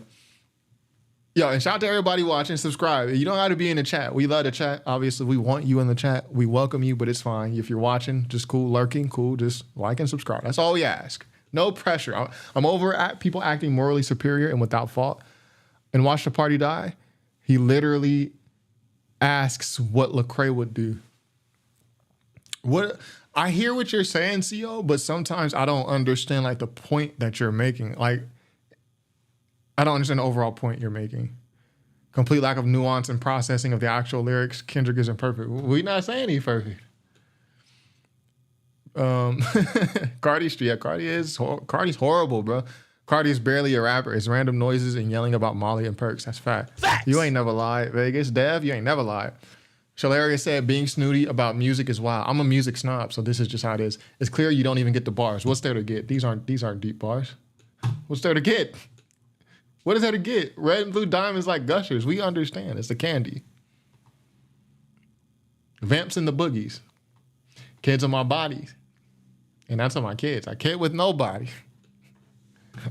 Yo, and shout out to everybody watching. Subscribe. You don't have to be in the chat. We love the chat. Obviously, we want you in the chat. We welcome you, but it's fine. If you're watching, just cool. Lurking, cool. Just like and subscribe. That's all we ask. No pressure. I'm over at people acting morally superior and without fault. And Watch the Party Die, he literally asks what Lecrae would do. What I hear what you're saying, CO, but sometimes I don't understand like the point that you're making. Like, I don't understand the overall point you're making. Complete lack of nuance and processing of the actual lyrics. Kendrick isn't perfect. We're not saying he's perfect. Carti's horrible, bro. Carti's barely a rapper. It's random noises and yelling about Molly and perks. That's fact. Facts. You ain't never lied, Vegas. Dev, you ain't never lied. Shalaria said being snooty about music is wild. I'm a music snob, so this is just how it is. It's clear you don't even get the bars. What's there to get? These aren't deep bars. What's there to get? What is there to get? Red and blue diamonds like gushers. We understand. It's the candy. Vamps and the boogies. Kids on my bodies. And that's on my kids. I can't with nobody.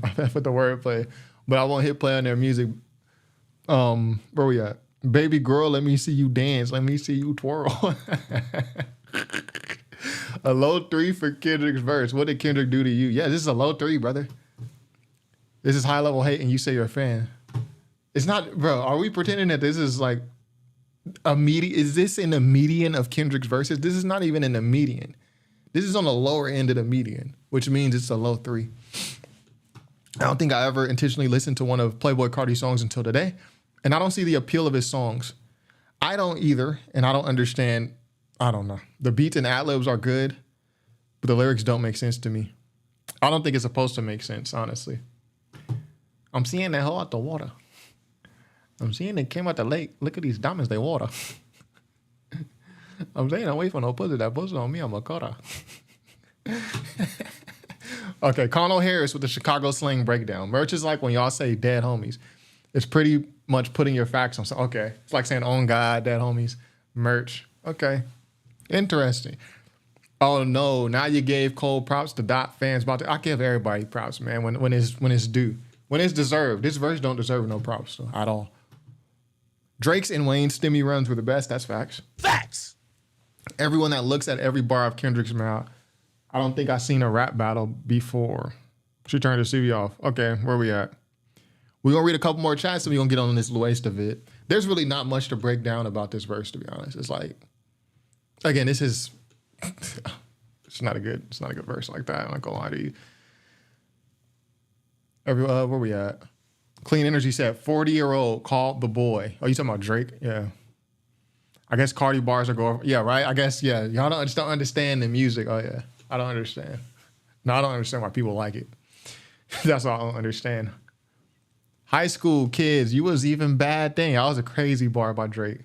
I mess with the wordplay. But I won't hit play on their music. Where we at? Baby girl, let me see you dance. Let me see you twirl. A low 3 for Kendrick's verse. What did Kendrick do to you? Yeah, this is a low 3, brother. This is high level hate and you say you're a fan. It's not, bro, are we pretending that this is like a median? Is this in the median of Kendrick's verses? This is not even in the median. This is on the lower end of the median, which means it's a low 3. I don't think I ever intentionally listened to one of Playboi Carti's songs until today. And I don't see the appeal of his songs. I don't either. And I don't understand. I don't know. The beats and ad-libs are good, but the lyrics don't make sense to me. I don't think it's supposed to make sense, honestly. I'm seeing that hole out the water. I'm seeing it came out the lake. Look at these diamonds, they water. I'm saying I'm waiting for no pussy. That pussy on me, I'm a cutter. Okay, Connell Harris with the Chicago slang breakdown. Merch is like when y'all say dead homies. It's pretty much putting your facts on. So, okay, it's like saying on God, dead homies. Merch. Okay, interesting. Oh no, now you gave Cole props to Dot fans. I give everybody props, man, when it's due. When it's deserved. This verse don't deserve no props at all. Drake's and Wayne's stimmy runs were the best. That's facts. Facts. Everyone that looks at every bar of Kendrick's mouth, I don't think I've seen a rap battle before. She turned her CV off. Okay, where we at? We're going to read a couple more chats and we're going to get on this Louaista vid. There's really not much to break down about this verse, to be honest. It's like, again, this is, it's not a good verse like that. I'm not going to lie to you. Where we at? Clean Energy said 40-year-old called the boy. Oh, you talking about Drake? Yeah. I guess Carti bars are going. Yeah, right. I guess yeah. Y'all just don't understand the music. Oh yeah, I don't understand. No, I don't understand why people like it. That's all I don't understand. High school kids, you was even bad then. That was a crazy bar by Drake.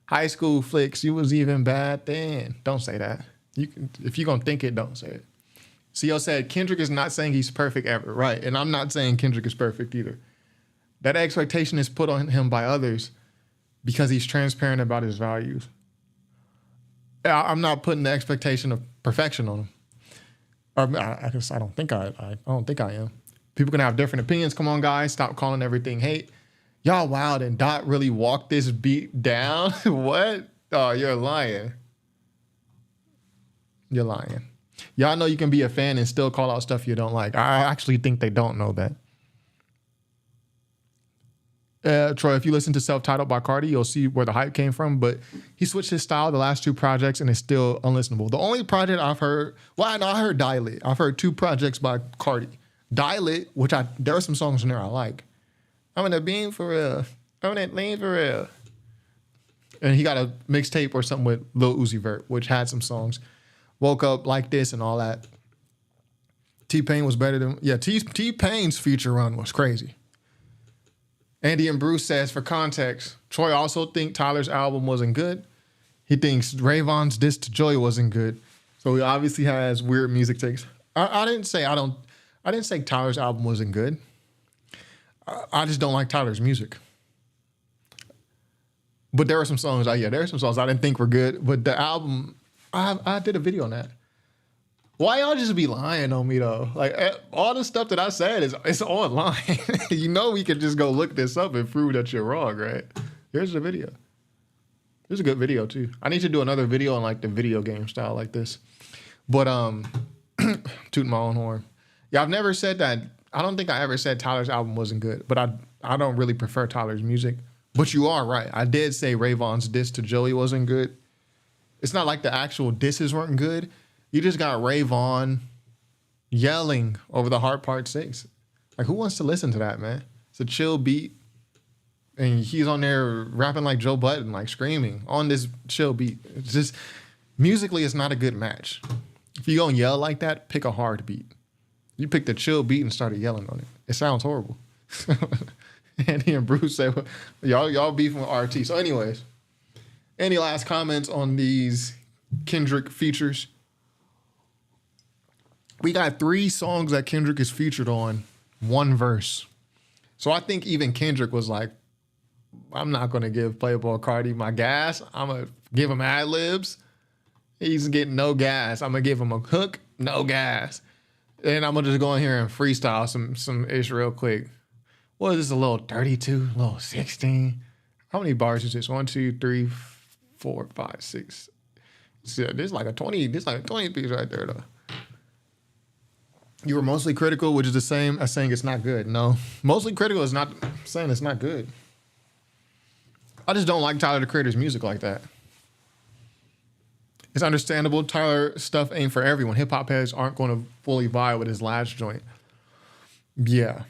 High school flicks, you was even bad then. Don't say that. You can, if you're gonna think it, don't say it. CO said, Kendrick is not saying he's perfect ever. Right. And I'm not saying Kendrick is perfect either. That expectation is put on him by others because he's transparent about his values. I'm not putting the expectation of perfection on him. Or I don't think I am. People can have different opinions. Come on, guys. Stop calling everything hate. Y'all wild and Dot really walked this beat down? What? Oh, you're lying. You're lying. Y'all know you can be a fan and still call out stuff you don't like. I actually think they don't know that. Troy, if you listen to Self-Titled by Carti, you'll see where the hype came from, but he switched his style the last 2 projects and it's still unlistenable. The only project I've heard, I heard Dial-It. I've heard 2 projects by Carti. Dial-It, which there are some songs in there I like. I'm in a beam for real. I'm in that lane for real. And he got a mixtape or something with Lil Uzi Vert, which had some songs. Woke Up Like This and all that. T-Pain was better than... Yeah, T-Pain's feature run was crazy. Andy and Bruce says, for context, Troy also think Tyler's album wasn't good. He thinks Rayvon's diss to Joey wasn't good. So he obviously has weird music takes. I didn't say Tyler's album wasn't good. I just don't like Tyler's music. But there are some songs, there are some songs I didn't think were good. But the album, I did a video on that. Why y'all just be lying on me though? Like all the stuff that I said it's online. You know we could just go look this up and prove that you're wrong, right? Here's the video. This is a good video too. I need to do another video on like the video game style like this. But tooting my own horn. Yeah, I've never said that. I don't think I ever said Tyler's album wasn't good, but I don't really prefer Tyler's music. But you are right. I did say Rayvon's diss to Joey wasn't good. It's not like the actual disses weren't good. You just got Rayvon yelling over the Heart Part 6. Like, who wants to listen to that, man? It's a chill beat. And he's on there rapping like Joe Budden, like screaming on this chill beat. It's just, musically, it's not a good match. If you're going to yell like that, pick a hard beat. You picked a chill beat and started yelling on it. It sounds horrible. Andy and Bruce say, well, y'all beefing with RT. So anyways, any last comments on these Kendrick features? We got 3 songs that Kendrick is featured on, 1 verse. So I think even Kendrick was like, I'm not going to give Playboy Carti my gas. I'm going to give him ad-libs. He's getting no gas. I'm going to give him a hook, no gas. And I'm going to just go in here and freestyle some ish real quick. What is this, a little 32, a little 16? How many bars is this? 1, 2, 3, 4, 5, 6. See, there's like a 20 piece right there, though. You were mostly critical, which is the same as saying it's not good. No, mostly critical is not saying it's not good. I just don't like Tyler, the Creator's music like that. It's understandable. Tyler stuff ain't for everyone. Hip hop heads aren't going to fully vibe with his last joint. Yeah.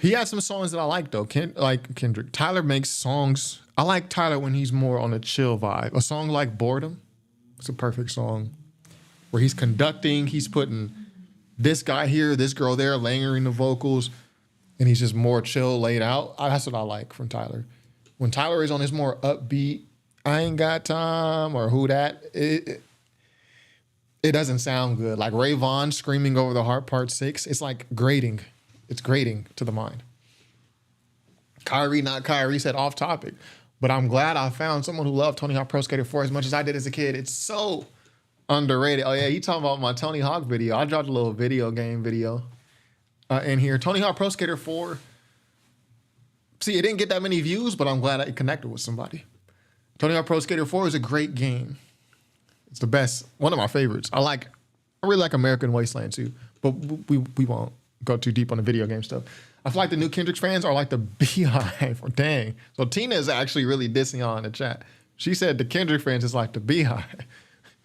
He has some songs that I like though. Like Kendrick. Tyler makes songs. I like Tyler when he's more on a chill vibe. A song like Boredom. It's a perfect song. Where he's conducting, he's putting this guy here, this girl there, layering the vocals, and he's just more chill, laid out. That's what I like from Tyler. When Tyler is on his more upbeat, I ain't got time, or who that, it doesn't sound good. Like Rayvon screaming over the Heart Part 6, it's like grating. It's grating to the mind. Kyrie, not Kyrie, said off topic. But I'm glad I found someone who loved Tony Hawk Pro Skater 4 as much as I did as a kid. It's so underrated. Oh yeah, you talking about my Tony Hawk video. I dropped a little video game video in here. Tony Hawk Pro Skater 4. See, it didn't get that many views, but I'm glad it connected with somebody. Tony Hawk Pro Skater 4 is a great game. It's the best. One of my favorites. I really like American Wasteland too, but we won't go too deep on the video game stuff. I feel like the new Kendrick fans are like the Beehive. Dang. So Tina is actually really dissing y'all in the chat. She said the Kendrick fans is like the Beehive,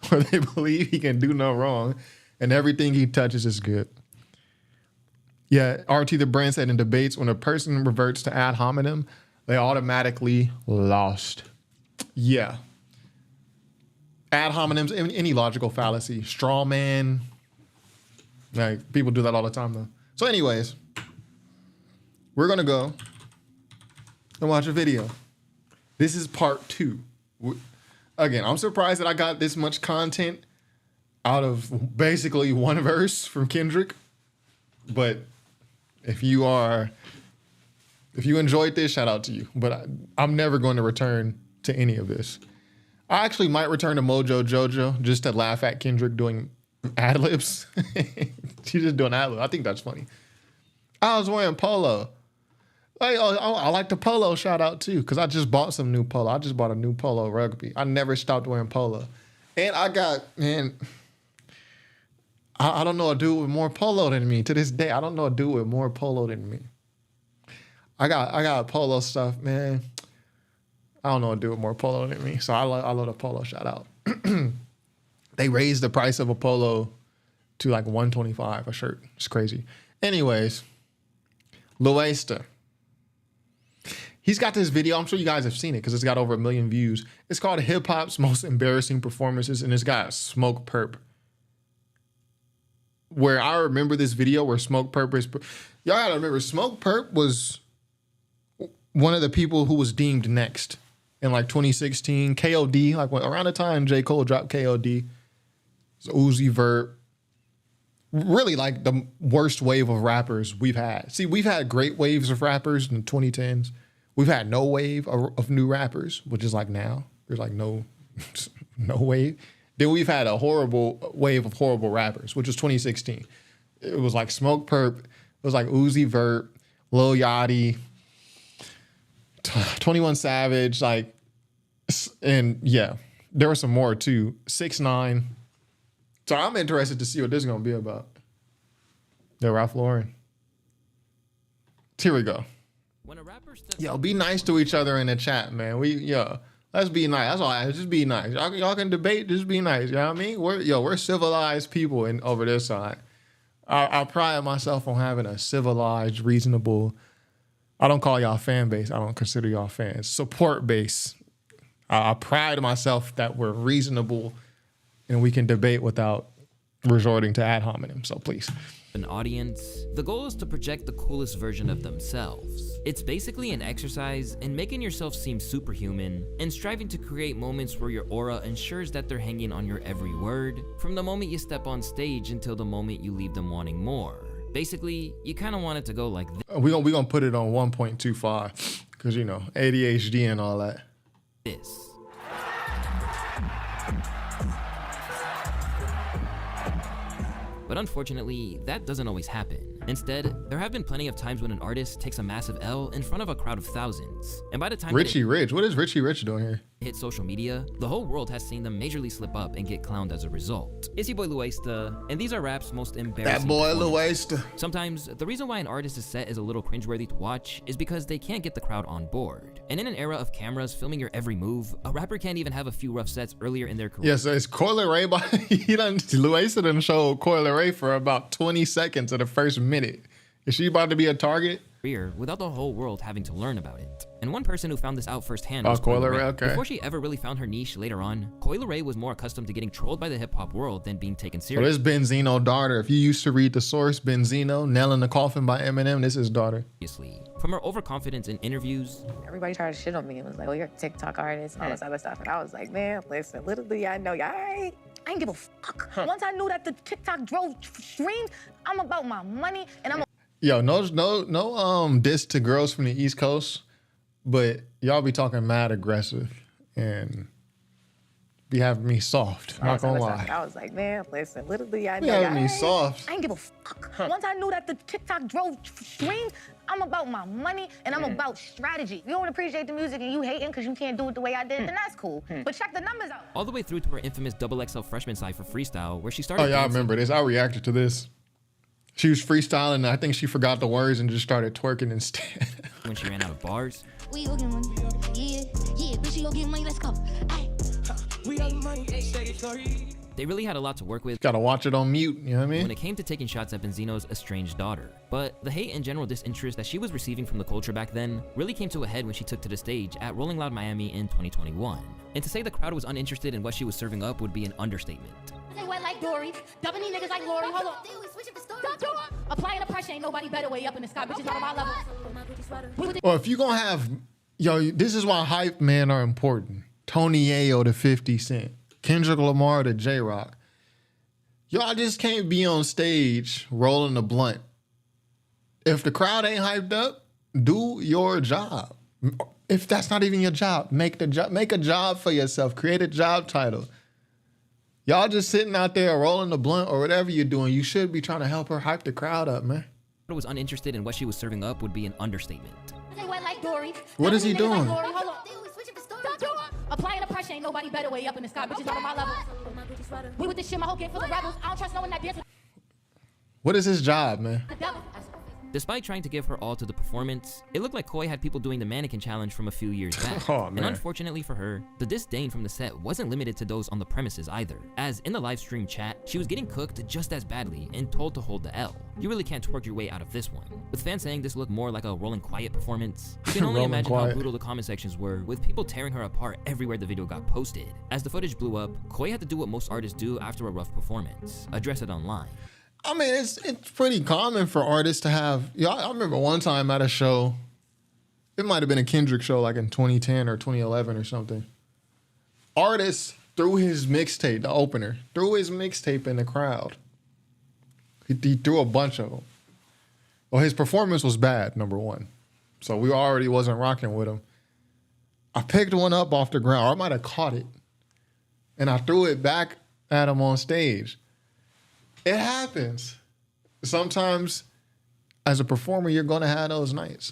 where they believe he can do no wrong and everything he touches is good. Yeah, RT the brand said in debates, when a person reverts to ad hominem, they automatically lost. Yeah. Ad hominems, any logical fallacy, straw man. Like, people do that all the time though. So anyways, we're gonna go and watch a video. This is part 2. Again, I'm surprised that I got this much content out of basically 1 verse from Kendrick. But if you enjoyed this, shout out to you. But I'm never going to return to any of this. I actually might return to Mojo Jojo just to laugh at Kendrick doing ad-libs. She's just doing ad-libs. I think that's funny. I was wearing polo. I like the polo shout out too, because I just bought some new polo. I just bought a new polo rugby. I never stopped wearing polo. And I don't know a dude with more polo than me. To this day, I don't know a dude with more polo than me. I got polo stuff, man. I don't know a dude with more polo than me. So I love the polo shout out. They raised the price of a polo to like $125 a shirt. It's crazy. Anyways, Louaista. He's got this video. I'm sure you guys have seen it because it's got over 1 million views. It's called Hip Hop's Most Embarrassing Performances, and it's got Smoke Perp. Where I remember this video where Smoke Perp is... Y'all gotta remember, Smoke Perp was one of the people who was deemed next in like 2016. KOD, like around the time J. Cole dropped KOD. It's Uzi Vert. Really like the worst wave of rappers we've had. See, we've had great waves of rappers in the 2010s. We've had no wave of new rappers, which is like now. There's like no wave. Then we've had a horrible wave of horrible rappers, which was 2016. It was like Smoke Perp. It was like Uzi Vert, Lil Yachty, 21 Savage, like, and yeah, there were some more too. 6ix9ine. So I'm interested to see what this is gonna be about. Yeah, Ralph Lauren. Here we go. Yo, be nice to each other in the chat, man. Let's be nice. That's all. Just be nice. Y'all can debate. Just be nice. You know what I mean? We're civilized people over this side. I pride myself on having a civilized, reasonable. I don't call y'all fan base. I don't consider y'all fans. Support base. I pride myself that we're reasonable and we can debate without resorting to ad hominem. So please. An audience, the goal is to project the coolest version of themselves. It's basically an exercise in making yourself seem superhuman and striving to create moments where your aura ensures that they're hanging on your every word, from the moment you step on stage until the moment you leave them wanting more. Basically, you kind of want it to go like this. We're gonna put it on 1.25 because, you know, ADHD and all that. But unfortunately, that doesn't always happen. Instead, there have been plenty of times when an artist takes a massive L in front of a crowd of thousands. And by the time Richie Rich, what is Richie Rich doing here? Hit social media, the whole world has seen them majorly slip up and get clowned as a result. It's your boy Louaista, and these are rap's most embarrassing. That boy Louaista. Sometimes, the reason why an artist's set is a little cringeworthy to watch is because they can't get the crowd on board. And in an era of cameras filming your every move, a rapper can't even have a few rough sets earlier in their career. Yeah, so it's Coi Leray. Louaista done showed Coi Leray for about 20 seconds of the first minute. Is she about to be a target? Without the whole world having to learn about it. And one person who found this out firsthand was was Coi Leray. Okay. Before she ever really found her niche later on, Coi Leray was more accustomed to getting trolled by the hip-hop world than being taken So seriously. this Benzino daughter. If you used to read The Source, Benzino, Nail in the Coffin by Eminem, this is his daughter. From her overconfidence in interviews. Everybody tried to shit on me. It was like, oh, you're a TikTok artist, all this other stuff. And I was like, man, listen, little do y'all know, I ain't give a fuck. Once I knew that the TikTok drove streams, I'm about my money and I'm Yo, no diss to girls from the East Coast, but y'all be talking mad aggressive and be having me soft. Not gonna lie. I was like, man, listen, little do y'all know, having me soft. I ain't give a fuck. Once I knew that the TikTok drove streams, I'm about my money and I'm about strategy. You don't appreciate the music and you hating because you can't do it the way I did, then that's cool. But check the numbers out. All the way through to her infamous XXL freshman side for freestyle, where she started. Oh yeah, I remember this. I reacted to this. She was freestyling, and I think she forgot the words and just started twerking instead. When she ran out of bars. We go get money. Yeah, bitch, you go get money, let's go. Ay. We have money, They really had a lot to work with. Gotta watch it on mute, you know what I mean? When it came to taking shots at Benzino's estranged daughter. But the hate and general disinterest that she was receiving from the culture back then really came to a head when she took to the stage at Rolling Loud Miami in 2021. And to say the crowd was uninterested in what she was serving up would be an understatement. They wet like Dory, dubbing these niggas like Lori. Hold on. Applying the pressure, ain't nobody better way up in the sky, bitches on my level. Well, if you gonna have, this is why hype men are important. Tony Ayo to 50 Cent, Kendrick Lamar to J-Rock. Y'all just can't be on stage rolling the blunt. If the crowd ain't hyped up, do your job. If that's not even your job, make a job for yourself. Create a job title. Y'all just sitting out there rolling the blunt or whatever you're doing. You should be trying to help her hype the crowd up, man. Was uninterested in what she was serving up would be an understatement. They wet like Dory. What is he doing? Hold on. Applying the pressure, ain't nobody better way up in the sky, bitches on my level. We with this shit, my whole game full of rebels. I don't trust no one that dance with What is his job, man? the devil. Despite trying to give her all to the performance, it looked like Coi had people doing the mannequin challenge from a few years back. Oh, man. And unfortunately for her, the disdain from the set wasn't limited to those on the premises either, as in the live stream chat, she was getting cooked just as badly and told to hold the L. You really can't twerk your way out of this one. With fans saying this looked more like a Rolling Quiet performance, you can only Rolling imagine Quiet. how brutal the comment sections were, with people tearing her apart everywhere the video got posted. As the footage blew up, Coi had to do what most artists do after a rough performance, address it online. I mean, it's pretty common for artists to have. I remember one time at a show, it might have been a Kendrick show like in 2010 or 2011 or something. Artist threw his mixtape, the opener, threw his mixtape in the crowd. He threw a bunch of them. Well, his performance was bad, number one. So we already wasn't rocking with him. I picked one up off the ground, or I might have caught it, and I threw it back at him on stage. It happens. Sometimes, as a performer, you're going to have those nights.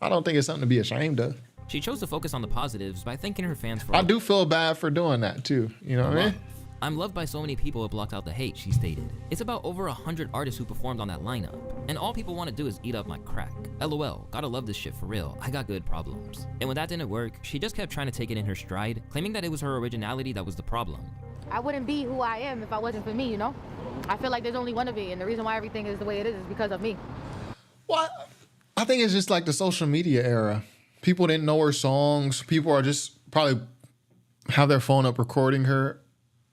I don't think it's something to be ashamed of. She chose to focus on the positives by thanking her fans for I do feel bad for doing that, too. You know what I mean? I'm loved by so many people it blocked out the hate, she stated. It's about over 100 artists who performed on that lineup, and all people want to do is eat up my crack. LOL, gotta love this shit for real, I got good problems. And when that didn't work, she just kept trying to take it in her stride, claiming that it was her originality that was the problem. I wouldn't be who I am if I wasn't for me, you know? I feel like there's only one of me, and the reason why everything is the way it is because of me. Well, I think it's just like the social media era. People didn't know her songs. People are just probably have their phone up recording her.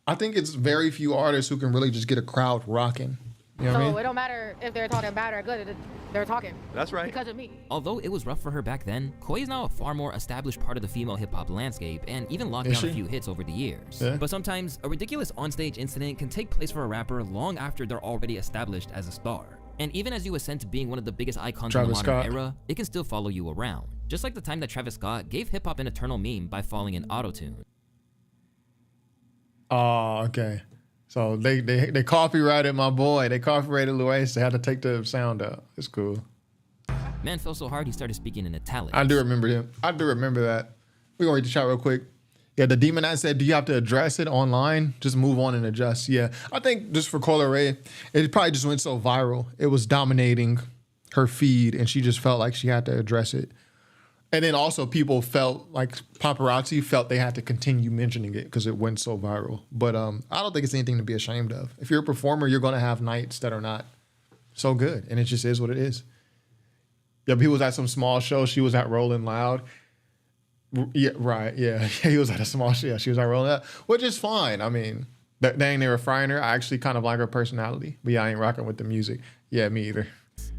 I think it's very few artists who can really just get a crowd rocking. You know what I mean? So it don't matter if they're talking bad or good, they're talking. That's right. Because of me. Although it was rough for her back then, Koi is now a far more established part of the female hip-hop landscape and even locked down a few hits over the years. Yeah. But sometimes, a ridiculous onstage incident can take place for a rapper long after they're already established as a star. And even as you ascend to being one of the biggest icons in the modern era, it can still follow you around. Just like the time that Travis Scott gave hip-hop an eternal meme by falling in auto-tune. Oh, okay. So they copyrighted my boy. They copyrighted Louaista. They had to take the sound out. It's cool. Man fell so hard he started speaking in italics. I do remember him. I do remember that. We're going to read the chat real quick. Yeah, the Demonite said, do you have to address it online? Just move on and adjust. Yeah, I think just for Cola Ray, it probably just went so viral. It was dominating her feed, and she just felt like she had to address it. And then also people felt like paparazzi felt they had to continue mentioning it because it went so viral. But I don't think it's anything to be ashamed of. If you're a performer, you're going to have nights that are not so good, and it just is what it is. Yeah, he was at some small show. She was at Rolling Loud. Yeah, right. Yeah, he was at a small show. Yeah, she was at Rolling Loud, which is fine. I mean, dang, they were frying her. I actually kind of like her personality, but yeah, I ain't rocking with the music. Yeah, me either.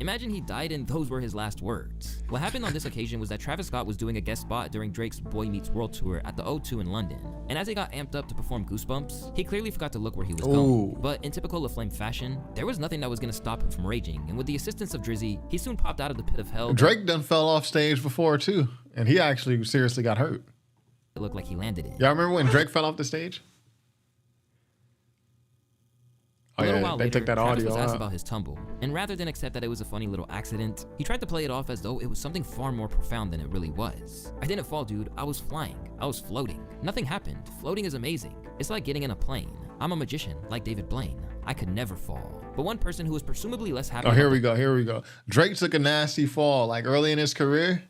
Imagine he died and those were his last words. What happened on this occasion was that Travis Scott was doing a guest spot during Drake's Boy Meets World tour at the O2 in London. And as he got amped up to perform Goosebumps, he clearly forgot to look where he was going. But in typical LaFlame fashion, there was nothing that was going to stop him from raging. And with the assistance of Drizzy, he soon popped out of the pit of hell. Drake done fell off stage before too. And he actually seriously got hurt. It looked like he landed in. Y'all remember when Drake fell off the stage? A little while later, took that Travis audio was asked out. about his tumble, and rather than accept that it was a funny little accident, he tried to play it off as though it was something far more profound than it really was. I didn't fall, dude. I was flying. I was floating. Nothing happened. Floating is amazing. It's like getting in a plane. I'm a magician, like David Blaine. I could never fall. But one person who was presumably less happy. Oh, here we go. Drake took a nasty fall. Like early in his career,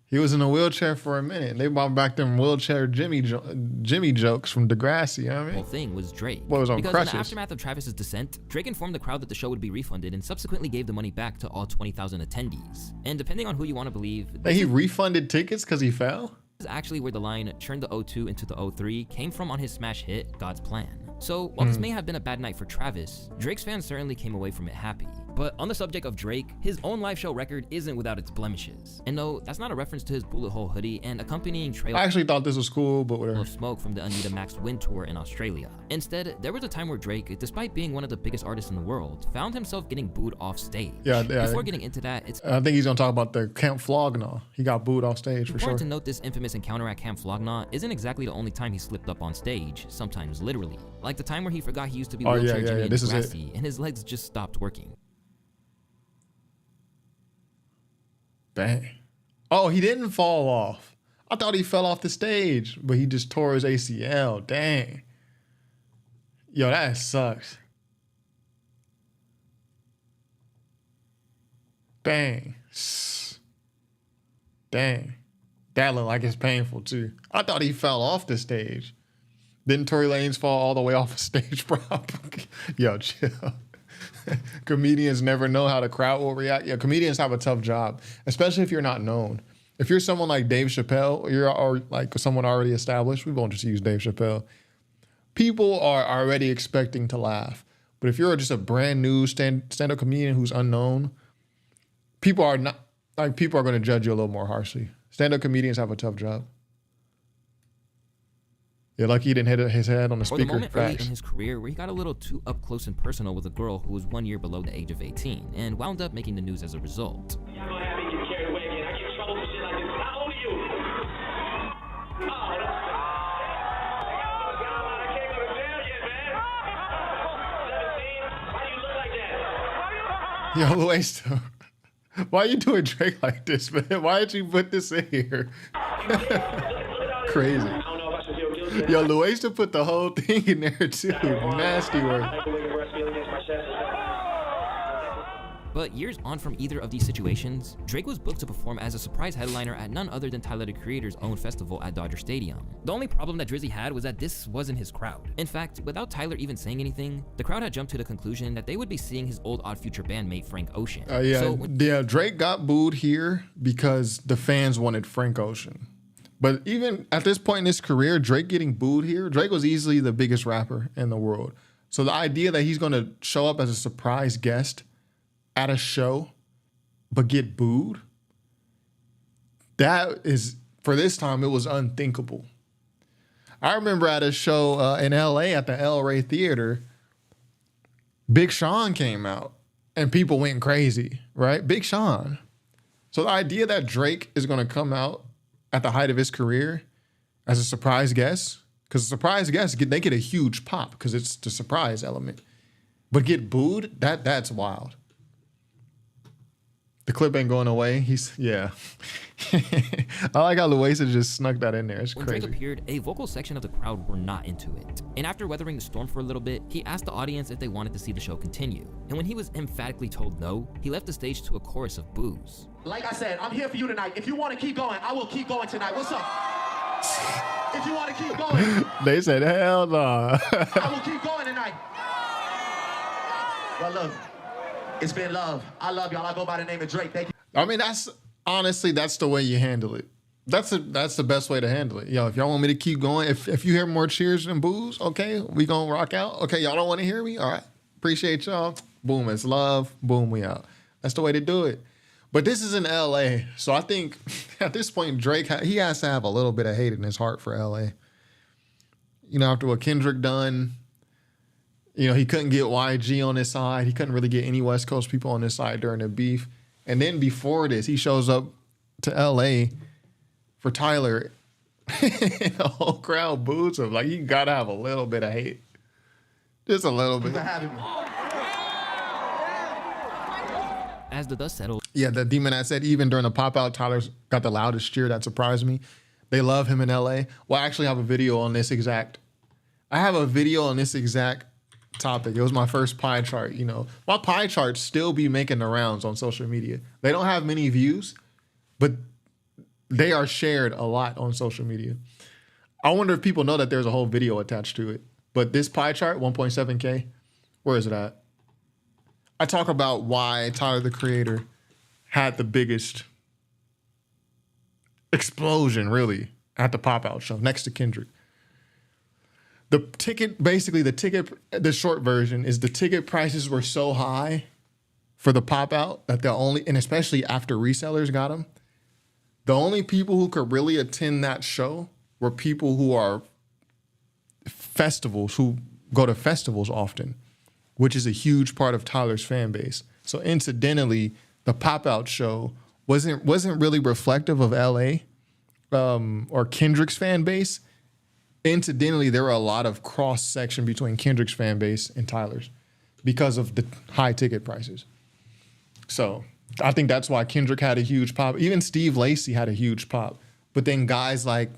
he was in a wheelchair for a minute. They brought back them wheelchair Jimmy jokes from Degrassi. You know what I The mean? whole thing was Drake. What was on because crutches? in the aftermath of Travis's descent, Drake informed the crowd that the show would be refunded and subsequently gave the money back to all 20,000 attendees. And depending on who you want to believe, And he refunded tickets because he fell? is actually where the line "turned the O2 into the O3" came from on his smash hit God's Plan. So while this may have been a bad night for Travis, Drake's fans certainly came away from it happy. But on the subject of Drake, his own live show record isn't without its blemishes. And no, that's not a reference to his bullet hole hoodie and accompanying trail I actually thought this was cool, but whatever. of smoke from the Anita Max Wind Tour in Australia. Instead, there was a time where Drake, despite being one of the biggest artists in the world, found himself getting booed off stage. Yeah. Before getting into that, it's I think he's gonna talk about the Camp Flognaw. He got booed off stage for important sure. to note this infamous encounter at Camp Flognaw isn't exactly the only time he slipped up on stage, sometimes literally. Like the time where he forgot he used to be wheelchair Jimmy in This is it. Degrassi, and his legs just stopped working. Dang. Oh, he didn't fall off. I thought he fell off the stage, but he just tore his ACL. Dang. Yo, that sucks. Dang. Dang. That looked like it's painful too. I thought he fell off the stage. Didn't Tory Lanez fall all the way off a stage prop? Yo, chill. Comedians never know how the crowd will react. Yeah, comedians have a tough job, especially if you're not known. If you're someone like Dave Chappelle, or like someone already established, we won't just use Dave Chappelle. People are already expecting to laugh. But if you're just a brand new stand-up comedian who's unknown, people are going to judge you a little more harshly. Stand-up comedians have a tough job. Yeah, lucky he didn't hit his head on the Or speaker. the moment early Facts. in his career where he got a little too up close and personal with a girl who was 1 year below the age of 18 and wound up making the news as a result. Y'all gonna have me get carried away again. I get in trouble for shit like this. How old are you? Oh, I can't go to jail yet, man. 17? Why do you look like that? Yo, Louaista, why you doing Drake like this, man? Why did you put this in here? Crazy. I don't know if I should feel guilty. Yo, Louaista put the whole thing in there too. Nasty work. Like the way the breast feel against my chest. But years on from either of these situations, Drake was booked to perform as a surprise headliner at none other than Tyler the Creator's own festival at Dodger Stadium. The only problem that Drizzy had was that this wasn't his crowd. In fact, without Tyler even saying anything, the crowd had jumped to the conclusion that they would be seeing his old Odd Future bandmate Frank Ocean. Yeah, Drake got booed here because the fans wanted Frank Ocean. But even at this point in his career, Drake getting booed here, Drake was easily the biggest rapper in the world. So the idea that he's going to show up as a surprise guest at a show but get booed, that is, for this time, it was unthinkable. I remember at a show in LA at the El Rey Theater, Big Sean came out and people went crazy, right? Big Sean. So the idea that Drake is going to come out at the height of his career as a surprise guest, because surprise guests, they get a huge pop because it's the surprise element. But get booed, that's wild. The clip ain't going away. Yeah. I like how Louaista just snuck that in there. It's When crazy. Drake appeared, a vocal section of the crowd were not into it. And after weathering the storm for a little bit, he asked the audience if they wanted to see the show continue. And when he was emphatically told no, he left the stage to a chorus of boos. Like I said, I'm here for you tonight. If you want to keep going, I will keep going tonight. What's up? If you want to keep going, They said, hell no. I will keep going tonight. Well, look, it's been love. I love y'all. I go by the name of Drake. Thank you. I mean, that's the way you handle it. That's the best way to handle it. Yo, if y'all want me to keep going, if you hear more cheers than boos, okay, we gonna rock out. Okay, y'all don't want to hear me? All right, appreciate y'all. Boom, it's love. Boom, we out. That's the way to do it. But this is in LA, so I think at this point Drake he has to have a little bit of hate in his heart for LA. You know, after what Kendrick done, you know, he couldn't get YG on his side. He couldn't really get any West Coast people on his side during the beef. And then before this, he shows up to LA for Tyler, and the whole crowd boos him. Like, you gotta have a little bit of hate, just a little bit. for having me. As the dust settled, Yeah, the demon I said, even during the pop out, Tyler's got the loudest cheer. That surprised me. They love him in LA. Well, I actually have a video on this exact. I have a video on this exact topic. It was my first pie chart. You know, my pie charts still be making the rounds on social media. They don't have many views, but they are shared a lot on social media. I wonder if people know that there's a whole video attached to it. But this pie chart, 1.7K, where is it at? I talk about why Tyler the Creator had the biggest explosion, really, at the pop-out show, next to Kendrick. The short version is the ticket prices were so high for the pop-out that and especially after resellers got them, the only people who could really attend that show were people who are who go to festivals often, which is a huge part of Tyler's fan base. So incidentally, the pop-out show wasn't really reflective of LA or Kendrick's fan base. Incidentally, there were a lot of cross-section between Kendrick's fan base and Tyler's because of the high ticket prices. So I think that's why Kendrick had a huge pop. Even Steve Lacy had a huge pop. But then guys like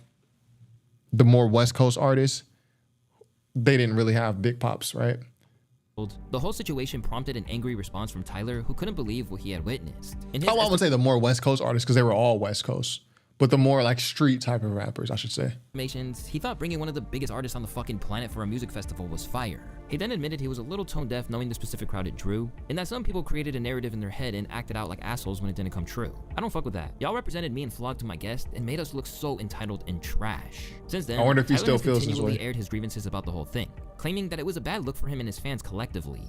the more West Coast artists, they didn't really have big pops, right? the whole situation prompted an angry response from Tyler, who couldn't believe what he had witnessed. I would say the more West Coast artists, because they were all West Coast, but the more like street type of rappers, I should say. He thought bringing one of the biggest artists on the fucking planet for a music festival was fire. He then admitted he was a little tone deaf knowing the specific crowd it drew, and that some people created a narrative in their head and acted out like assholes when it didn't come true. I don't fuck with that. Y'all represented me and flogged to my guest and made us look so entitled and trash. Since then, I wonder if he Tyler still has feels this continually way. aired his grievances about the whole thing, claiming that it was a bad look for him and his fans collectively.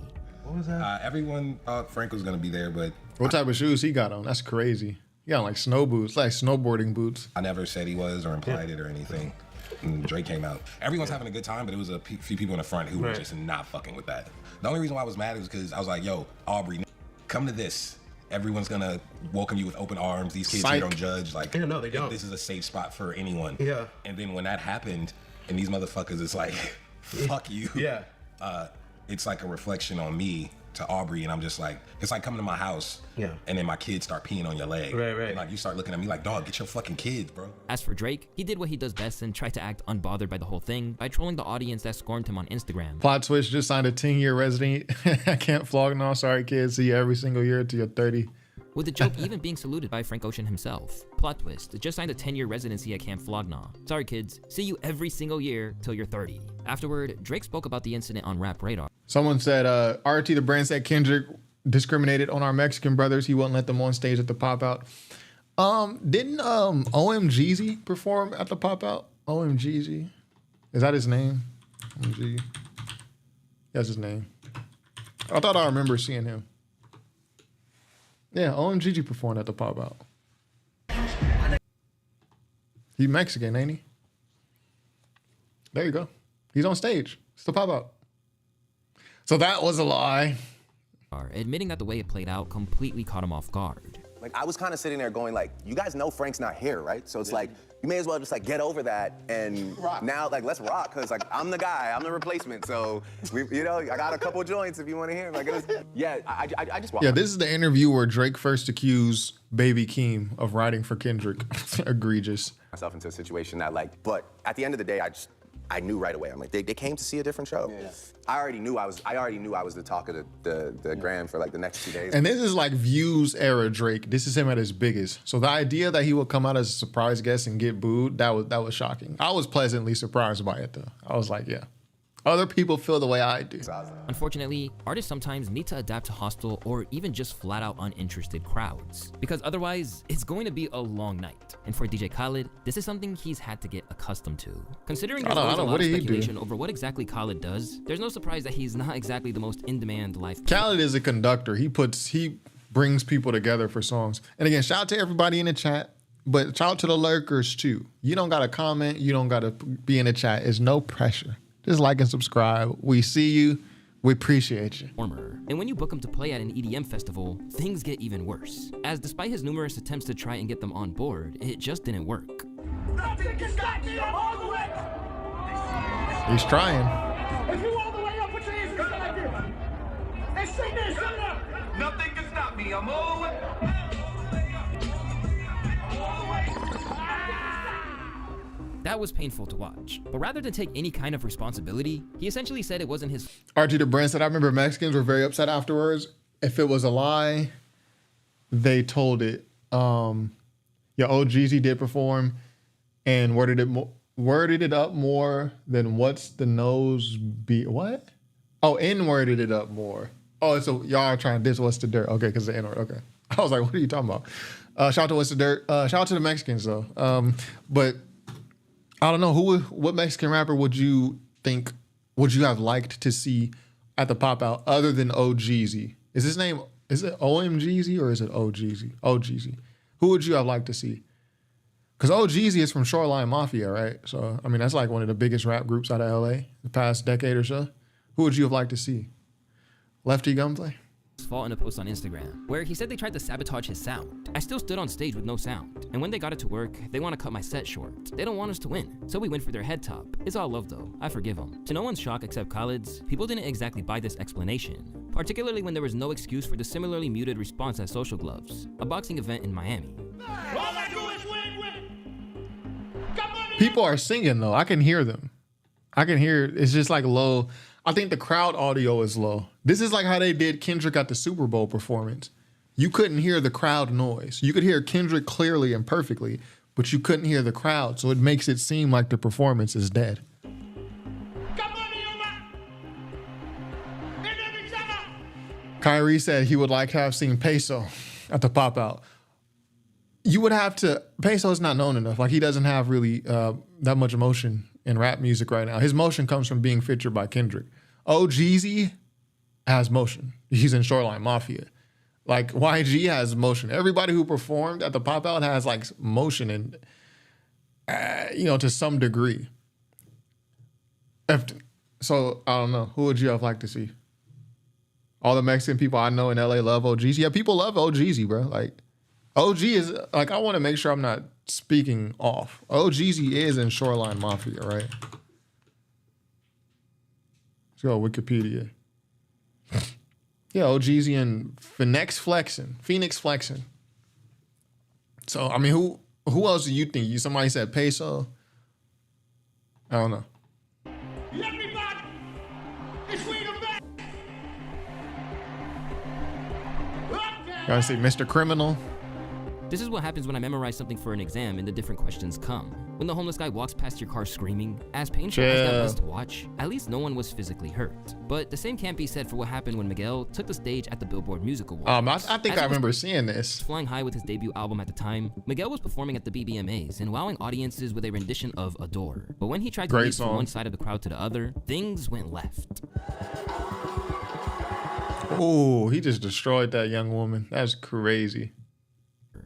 What was that? Everyone thought Frank was gonna be there, but What type of shoes he got on? That's crazy. He got like snow boots, like snowboarding boots. I never said he was or implied it or anything. And Drake came out. Everyone's having a good time, but it was a few people in the front who were just not fucking with that. The only reason why I was mad is because I was like, yo, Aubrey, come to this. Everyone's gonna welcome you with open arms. These kids here don't judge. Like, no, they don't. This is a safe spot for anyone. Yeah. And then when that happened, and these motherfuckers is like, fuck you. Yeah. It's like a reflection on me to Aubrey, and I'm just like, it's like coming to my house, and then my kids start peeing on your leg. Right. And like you start looking at me like, dog, get your fucking kids, bro. As for Drake, he did what he does best and tried to act unbothered by the whole thing by trolling the audience that scorned him on Instagram. Plot twist, just signed a 10-year resident. I can't flog no. Sorry, kids. See you every single year until you're 30. With the joke even being saluted by Frank Ocean himself. Plot twist, just signed a 10-year residency at Camp Flognaw. Sorry kids, see you every single year till you're 30. Afterward, Drake spoke about the incident on Rap Radar. Someone said, RT the brand said Kendrick discriminated on our Mexican brothers. He wouldn't let them on stage at the pop out. Didn't OMGeezy perform at the pop out? OMGeezy. Is that his name? OMG. That's his name. I thought I remember seeing him. Yeah, OMGeezy performed at the pop out. He's Mexican, ain't he? There you go. He's on stage. It's the pop out. So that was a lie. Admitting that the way it played out completely caught him off guard. Like, I was kind of sitting there going like, you guys know Frank's not here, right? So it's like, you may as well just like get over that and now like, let's rock. Cause like, I'm the guy, I'm the replacement. So, you know, I got a couple joints if you want to hear. Like, it was, I just walked. Yeah, this is the interview where Drake first accused Baby Keem of writing for Kendrick. Egregious. Myself into a situation that like, but at the end of the day, I knew right away. I'm like, they came to see a different show. Yeah. I already knew I was the talk of the gram for like the next 2 days. And this is like Views era Drake. This is him at his biggest. So the idea that he would come out as a surprise guest and get booed, that was shocking. I was pleasantly surprised by it though. I was like, yeah. Other people feel the way I do. Unfortunately, artists sometimes need to adapt to hostile or even just flat out uninterested crowds, because otherwise it's going to be a long night. And for DJ Khaled, this is something he's had to get accustomed to. Considering there's always a lot of speculation over what exactly Khaled does, there's no surprise that he's not exactly the most in-demand life. Khaled is a conductor. He brings people together for songs. And again, shout out to everybody in the chat, but shout out to the lurkers too. You don't gotta comment, you don't gotta be in the chat. It's no pressure. Just like and subscribe. We see you. We appreciate you. And when you book him to play at an EDM festival, things get even worse. As despite his numerous attempts to try and get them on board, it just didn't work. Nothing can stop me, I'm all the way. He's trying. If you all the way up, put your hands together like this. And sing this, sing it up. Nothing can stop me, I'm all the way. That was painful to watch. But rather than take any kind of responsibility, he essentially said it wasn't his. RT the brand said, I remember Mexicans were very upset afterwards. If it was a lie, they told it. OGZ did perform and worded it up more than what's the nose be. What? Oh, N-worded it up more. Oh, so y'all are trying to diss what's the dirt. Okay, because the N-word. Okay. I was like, what are you talking about? Shout out to what's the dirt. Shout out to the Mexicans though. But I don't know what Mexican rapper would you have liked to see at the pop out other than OGZ? Is it OMGZ or is it OGZ? OGZ. Who would you have liked to see? Because OGZ is from Shoreline Mafia, right? So I mean that's like one of the biggest rap groups out of LA the past decade or so. Who would you have liked to see? Lefty Gunplay? Fault in a post on Instagram where he said they tried to sabotage his sound. I still stood on stage with no sound, and when they got it to work, they want to cut my set short. They don't want us to win, so we went for their head top. It's all love though, I forgive them. To no one's shock except Khaled's, people didn't exactly buy this explanation, particularly when there was no excuse for the similarly muted response at Social Gloves, a boxing event in Miami. All I do is win. People are singing though, I can hear them. I can hear, it's just like low. I think the crowd audio is low. This is like how they did Kendrick at the Super Bowl performance. You couldn't hear the crowd noise. You could hear Kendrick clearly and perfectly, but you couldn't hear the crowd, so it makes it seem like the performance is dead. Kyrie said he would like to have seen Peso at the pop out. You would have to, Peso's not known enough. Like he doesn't have really that much emotion in rap music right now. His motion comes from being featured by Kendrick. OGZ has motion. He's in Shoreline Mafia. Like YG has motion. Everybody who performed at the pop out has like motion and to some degree. So I don't know. Who would you have liked to see? All the Mexican people I know in LA love OGZ. Yeah, people love OGZ, bro. Like OG is like, I want to make sure I'm not speaking off. OGZ is in Shoreline Mafia, right? Let's go Wikipedia. Yeah, OGZ and Phoenix Flexing. So I mean, who else do you think? Somebody said Peso. I don't know. Everybody, it's we the best. Gotta see Mr. Criminal. This is what happens when I memorize something for an exam and the different questions come. When the homeless guy walks past your car screaming, as painful as that was to watch, at least no one was physically hurt. But the same can't be said for what happened when Miguel took the stage at the Billboard Music Awards. I think I remember seeing this. Flying high with his debut album at the time, Miguel was performing at the BBMAs and wowing audiences with a rendition of Adore. But when he tried to leap from one side of the crowd to the other, things went left. Oh, he just destroyed that young woman. That's crazy.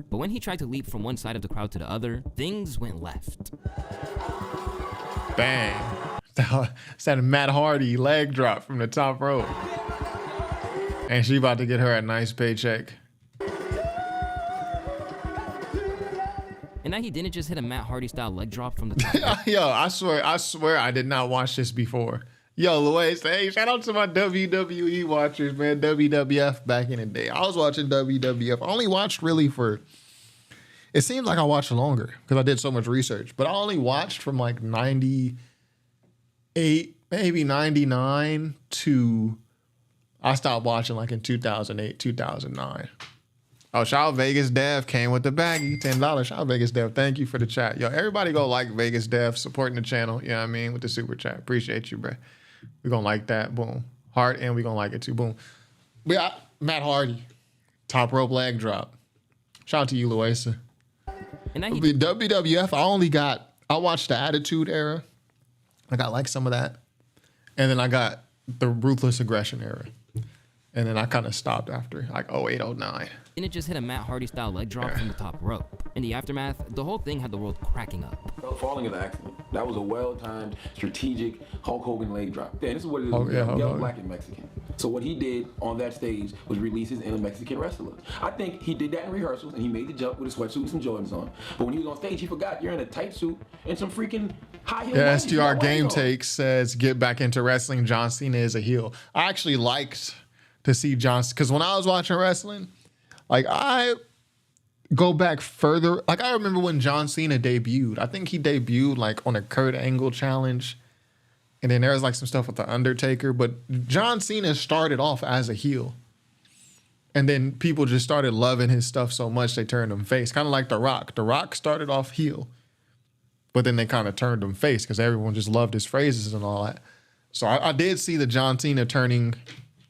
But when he tried to leap from one side of the crowd to the other, things went left. Bang. It's that Matt Hardy leg drop from the top rope. And she about to get her a nice paycheck. And now he didn't just hit a Matt Hardy style leg drop from the top. Yo, I swear I did not watch this before. Yo, Louaista, hey, shout out to my WWE watchers, man. WWF back in the day. I was watching WWF. I only watched really it seems like I watched longer because I did so much research, but I only watched from like 98, maybe 99 to, I stopped watching like in 2008, 2009. Oh, shout out Vegas Dev came with the baggie, $10. Shout out Vegas Dev. Thank you for the chat. Yo, everybody go like Vegas Dev, supporting the channel. You know what I mean? With the super chat. Appreciate you, bro. We're going to like that. Boom. Heart, and we're going to like it too. Boom. We got Matt Hardy. Top rope leg drop. Shout out to you, Louaista. And now WWF, I watched the Attitude Era. I got like some of that. And then I got the Ruthless Aggression Era. And then I kind of stopped after like 08, 09. And it just hit a Matt Hardy style leg drop from the top rope. In the aftermath, the whole thing had the world cracking up. Falling is an accident. That was a well-timed, strategic Hulk Hogan leg drop. Yeah, this is what it is. Yeah, Black and Mexican. So what he did on that stage was release his inner Mexican wrestler. I think he did that in rehearsals, and he made the jump with a sweatsuit and some Jordans on. But when he was on stage, he forgot you're in a tight suit and some freaking high heel. Yeah, STR Game Takes says, get back into wrestling. John Cena is a heel. I actually liked to see John, because when I was watching wrestling, like I go back further. Like I remember when John Cena debuted. I think he debuted like on a Kurt Angle challenge. And then there was like some stuff with the Undertaker. But John Cena started off as a heel. And then people just started loving his stuff so much they turned him face. Kind of like The Rock. The Rock started off heel. But then they kind of turned him face because everyone just loved his phrases and all that. So I did see the John Cena turning,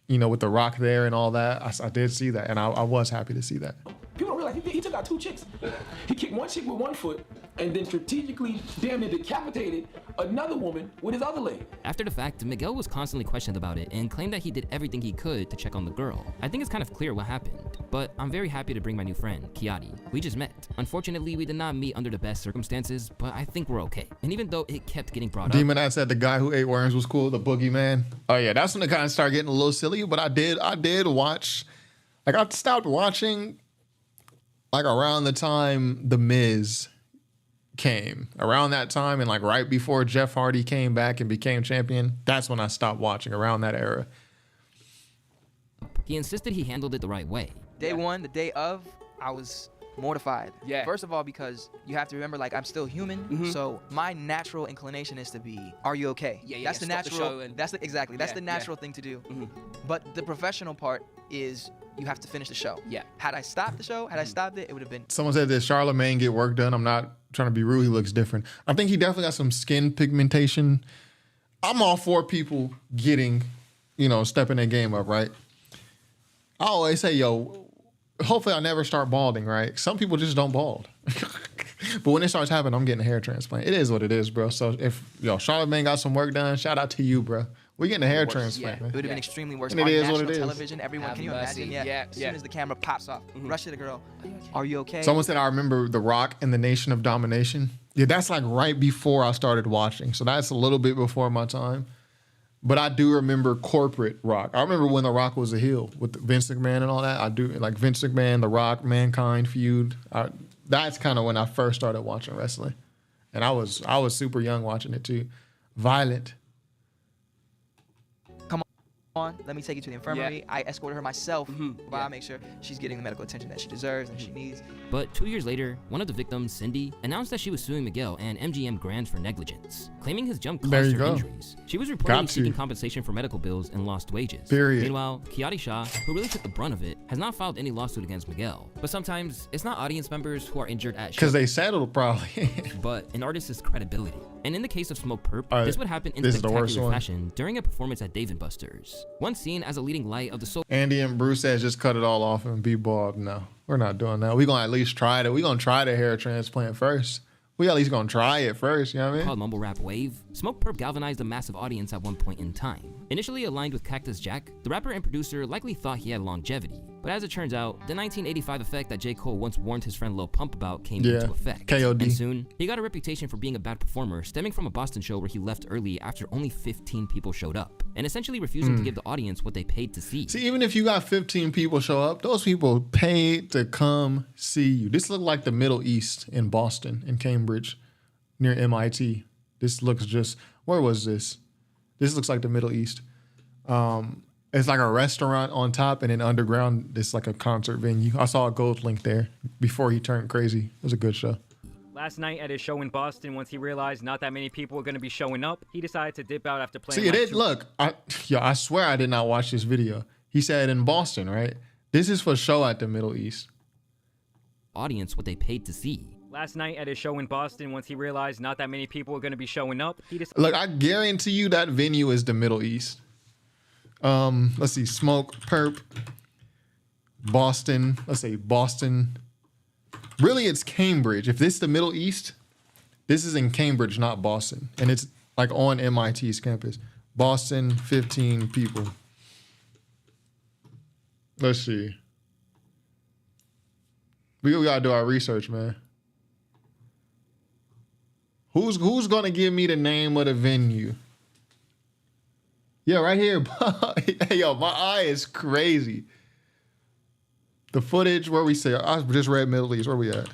with The Rock there and all that. I did see that. And I was happy to see that. People don't realize he took out two chicks. He kicked one chick with one foot and then strategically damn near decapitated another woman with his other leg. After the fact, Miguel was constantly questioned about it and claimed that he did everything he could to check on the girl. I think it's kind of clear what happened, but I'm very happy to bring my new friend, Carti. We just met. Unfortunately, we did not meet under the best circumstances, but I think we're okay. And even though it kept getting brought up. Demon said the guy who ate worms was cool, the boogeyman. Oh yeah, that's when it kind of started getting a little silly, but I did watch, like I stopped watching like around the time The Miz came. Around that time and like right before Jeff Hardy came back and became champion, that's when I stopped watching, around that era. He insisted he handled it the right way. Day one, the day of, I was mortified. Yeah. First of all, because you have to remember, like, I'm still human, so my natural inclination is to be, are you okay? Yeah, that's the natural. That's the natural thing to do. But the professional part is you have to finish the show. Yeah. Had I stopped the show, had I stopped it, it would have been. Someone said that Charlemagne get work done. I'm not trying to be rude. He looks different. I think he definitely got some skin pigmentation. I'm all for people getting, stepping their game up, right? I always say, hopefully I never start balding, right? Some people just don't bald. But when it starts happening, I'm getting a hair transplant. It is what it is, bro. So if Charlemagne got some work done, shout out to you, bro. We getting a hair Yeah, transplant, man. it would have been extremely worse. And it on is national what it is. television, everyone, can you imagine? Yeah. As soon as the camera pops off, rush to the girl. Are you okay? Someone said, I remember The Rock and the Nation of Domination. Yeah, that's like right before I started watching. So that's a little bit before my time. But I do remember corporate Rock. I remember when The Rock was a heel with Vince McMahon and all that. I do, like Vince McMahon, The Rock, Mankind feud. That's kind of when I first started watching wrestling. And I was super young watching it too. Violent. Let me take you to the infirmary. I escorted her myself while I make sure she's getting the medical attention that she deserves and she needs. But 2 years later, one of the victims, Cindy, announced that she was suing Miguel and MGM Grand for negligence, claiming his jump caused her injuries. She was reportedly seeking compensation for medical bills and lost wages. Meanwhile, Kiati Shah, who really took the brunt of it, has not filed any lawsuit against Miguel. But sometimes, it's not audience members who are injured at shows. Because they settled probably. But an artist's credibility. And in the case of Smoke Perp, this would happen in spectacular fashion during a performance at Dave & Buster's. Once seen as a leading light of the soul. Andy and Bruce says just cut it all off and be bald. No, we're not doing that. We're going to at least try it. We're going to try the hair transplant first. We at least going to try it first, you know what I mean? Called Mumble Rap Wave, Smoke Perp galvanized a massive audience at one point in time. Initially aligned with Cactus Jack, the rapper and producer likely thought he had longevity. But as it turns out, the 1985 effect that J. Cole once warned his friend Lil Pump about came into effect. KOD. And soon, he got a reputation for being a bad performer, stemming from a Boston show where he left early after only 15 people showed up, and essentially refusing to give the audience what they paid to see. See, even if you got 15 people show up, those people paid to come see you. This looked like the Middle East in Boston, in Cambridge, near MIT. This looks just, where was this? This looks like the Middle East. It's like a restaurant on top, and then underground, it's like a concert venue. I saw a gold link there before he turned crazy. It was a good show. Last night at his show in Boston, once he realized not that many people were going to be showing up, he decided to dip out after playing. See, it did. Look, I swear I did not watch this video. He said in Boston, right? This is for show at the Middle East. Audience what they paid to see. Last night at his show in Boston, once he realized not that many people were going to be showing up, he decided. Look, I guarantee you that venue is the Middle East. Let's see, Smoke Perp, Boston. Let's say Boston. Really, it's Cambridge. If this is the Middle East, this is in Cambridge, not Boston. And it's like on MIT's campus. Boston, 15 people. Let's see. We gotta do our research, man. Who's gonna give me the name of the venue? Yeah, right here. Hey, yo, my eye is crazy. The footage, where we say, I just read Middle East. Where we at?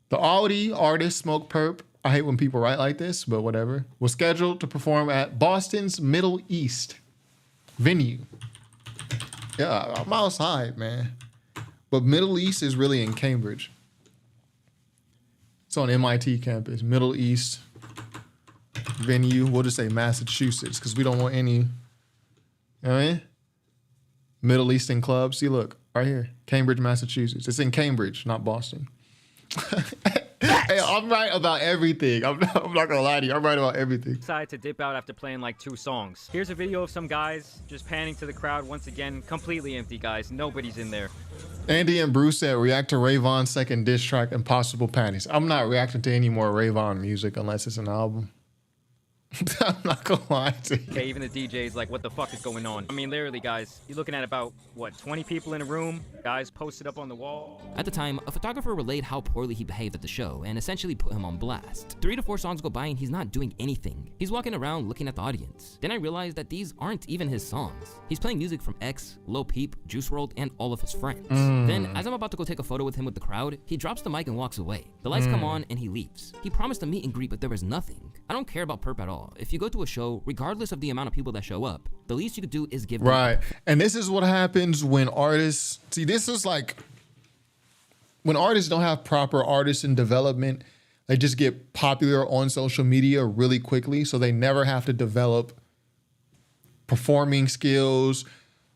The Audi artist Smoke Perp, I hate when people write like this, but whatever, was scheduled to perform at Boston's Middle East venue. Yeah, I'm outside, man. But Middle East is really in Cambridge. It's on MIT campus. Middle East venue. We'll just say Massachusetts because we don't want any, you know what I mean? Middle Eastern club. See, look, right here. Cambridge, Massachusetts. It's in Cambridge, not Boston. Hey, I'm right about everything. I'm not gonna lie to you. I'm right about everything. Decided to dip out after playing like 2 songs. Here's a video of some guys just panning to the crowd once again. Completely empty, guys. Nobody's in there. Andy and Bruce said, react to Rayvon's second diss track, Impossible Panties. I'm not reacting to any more Rayvon music unless it's an album. I'm not gonna lie to you. Okay, even the DJ's like, what the fuck is going on? I mean, literally, guys, you're looking at about, what, 20 people in a room? Guys posted up on the wall. At the time, a photographer relayed how poorly he behaved at the show and essentially put him on blast. 3 to 4 songs go by and he's not doing anything. He's walking around looking at the audience. Then I realized that these aren't even his songs. He's playing music from X, Lil Peep, Juice WRLD, and all of his friends. Then, as I'm about to go take a photo with him with the crowd, he drops the mic and walks away. The lights come on and he leaves. He promised a meet and greet, but there was nothing. I don't care about Perp at all. If you go to a show, regardless of the amount of people that show up, the least you could do is give them. Right. And this is what happens when artists, see, this is like, when artists don't have proper artist and development, they just get popular on social media really quickly, so they never have to develop performing skills.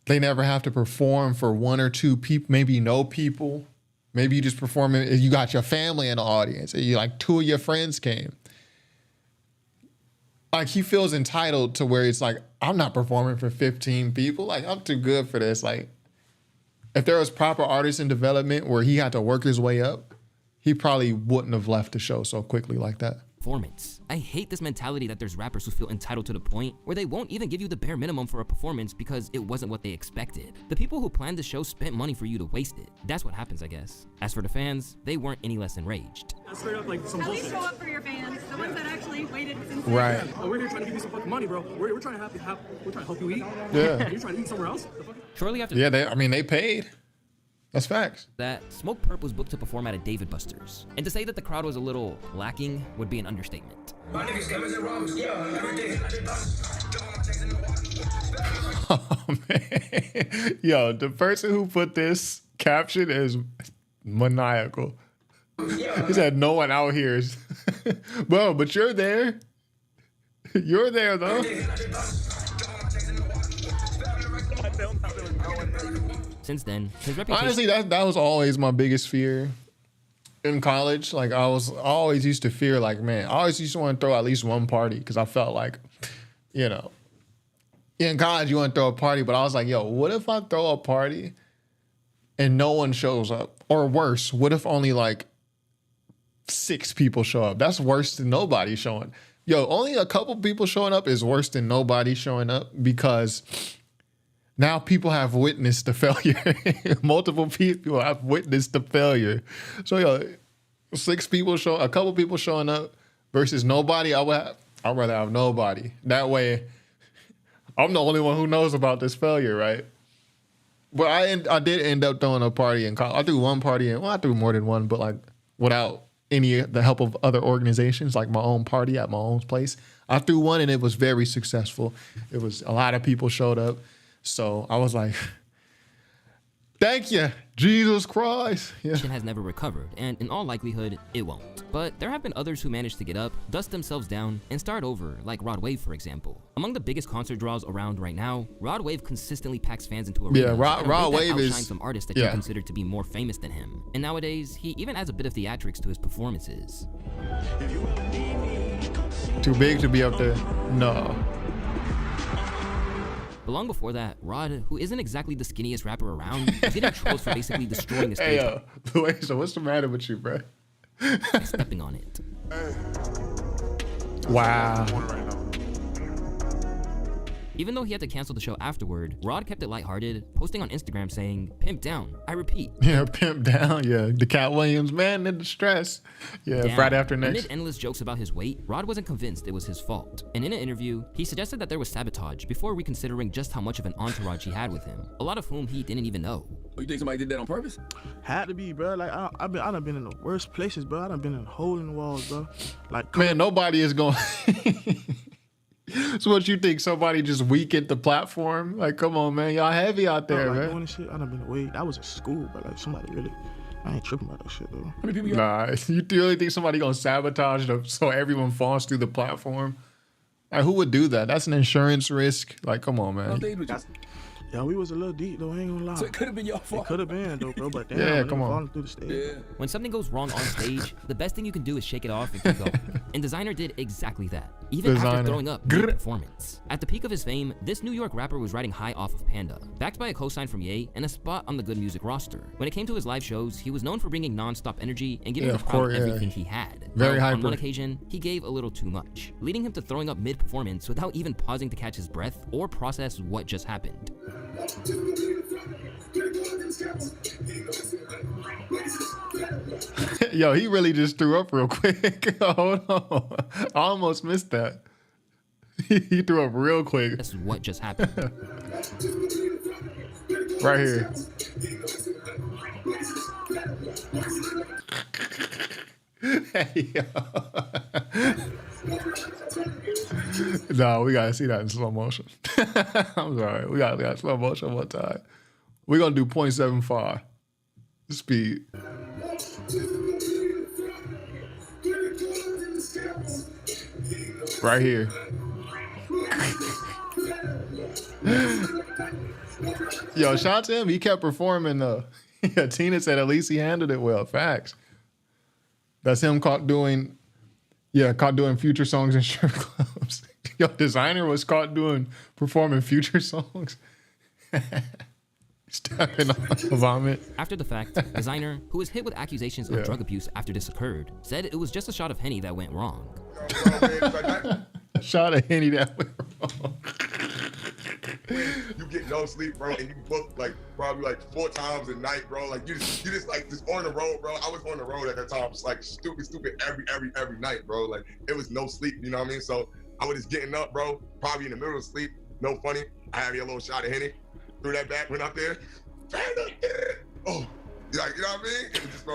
They never have to perform for 1 or 2 people, maybe no people. Maybe you just perform, you got your family in the audience, and you like 2 of your friends came. Like, he feels entitled to where it's like, I'm not performing for 15 people. Like, I'm too good for this. Like, if there was proper artist and development where he had to work his way up, he probably wouldn't have left the show so quickly like that. performance. I hate this mentality that there's rappers who feel entitled to the point where they won't even give you the bare minimum for a performance because it wasn't what they expected. The people who planned the show spent money for you to waste it. That's what happens, I guess. As for the fans, they weren't any less enraged. Straight up like some At bullshit. least show up for your fans, the ones that actually waited since Right. Oh, we're here trying to give you some fucking money, bro. We're trying to we're trying to help you eat. Yeah. And you're trying to eat somewhere else? The fuck? Shortly after they paid. That's facts. that, Smoke Perp was booked to perform at a David Buster's. And to say that the crowd was a little lacking would be an understatement. My niggas coming to Robert. Yeah, every day. Oh, man. Yo, the person who put this caption is maniacal. He said, no one out here is. Well, but you're there. You're there, though. Since then, his reputation... Honestly, that was always my biggest fear in college. Like, I always used to fear, like, man, I always used to want to throw at least one party because I felt like, you know, in college you want to throw a party, but I was like, yo, what if I throw a party and no one shows up? Or worse, what if only like 6 people show up? That's worse than nobody showing. Yo, only a couple people showing up is worse than nobody showing up because now people have witnessed the failure. Multiple people have witnessed the failure. So, yo, a couple people showing up versus nobody, I'd rather have nobody. That way, I'm the only one who knows about this failure, right? But I did end up throwing a party in college. I threw one party I threw more than one, but like without the help of other organizations, like my own party at my own place. I threw one and it was very successful. It was a lot of people showed up. So I was like, thank you, Jesus Christ. Yeah. has never recovered, and in all likelihood, it won't. But there have been others who managed to get up, dust themselves down, and start over, like Rod Wave, for example. Among the biggest concert draws around right now, Rod Wave consistently packs fans into arenas. Yeah, Rod Wave is some artists that you consider to be more famous than him. And nowadays, he even adds a bit of theatrics to his performances. Too big to be up there? No. But long before that, Rod, who isn't exactly the skinniest rapper around, was getting trolls for basically destroying the stage. Hey, yo, Louaista, what's the matter with you, bro? Stepping on it. Wow. Even though he had to cancel the show afterward, Rod kept it lighthearted, posting on Instagram saying, "Pimp down, I repeat." Yeah, pimp down, yeah. The Cat Williams, man in distress. Yeah, Down. Friday after next. Amid endless jokes about his weight, Rod wasn't convinced it was his fault. And in an interview, he suggested that there was sabotage before reconsidering just how much of an entourage he had with him, a lot of whom he didn't even know. Oh, you think somebody did that on purpose? Had to be, bro. Like I done been in the worst places, bro. I done been in hole in the walls, bro. Like, man, nobody is going. So what you think? Somebody just weakened the platform? Like, come on, man, y'all heavy out there, like, man. doing this shit, I done been away. That was at school, but like somebody really, I ain't tripping about that shit though. How many people you Nah, you really think somebody gonna sabotage so everyone falls through the platform? Like, who would do that? That's an insurance risk. Like, come on, man. Yeah, we was a little deep though. I ain't gonna lie. So it could have been your fault. It could have been though, bro. But damn, Yeah, man, come on. falling through the stage. Yeah. When something goes wrong on stage, the best thing you can do is shake it off and keep going. And Designer did exactly that, even after throwing up mid-performance. At the peak of his fame, this New York rapper was riding high off of Panda, backed by a co-sign from Ye and a spot on the Good Music roster. When it came to his live shows, he was known for bringing non-stop energy and giving the crowd everything he had. Very hyper. On one occasion, he gave a little too much, leading him to throwing up mid-performance without even pausing to catch his breath or process what just happened. Yo, he really just threw up real quick. Hold on. I almost missed that. He threw up real quick. That's what just happened. Right here. Hey, yo. No, we gotta see that in slow motion. I'm sorry. We got slow motion one time. We're gonna do 0.75 speed. Right here. Yo, shout out to him. He kept performing though. Yeah, Tina said at least he handled it well. Facts. That's him caught doing future songs in strip clubs. Yo, Designer was caught performing future songs. Stepping on vomit. After the fact, designer, who was hit with accusations of drug abuse after this occurred, said it was just a shot of Henny that went wrong. A shot of Henny that went wrong. You get no sleep, bro, and you book like probably like 4 times a night, bro. Like you just on the road, bro. I was on the road at that time, just like stupid every night, bro. Like it was no sleep, you know what I mean? So I was just getting up, bro, probably in the middle of sleep, no funny. I had me a little shot of Henny, threw that back, went up there, oh, like, you know what I mean? It was just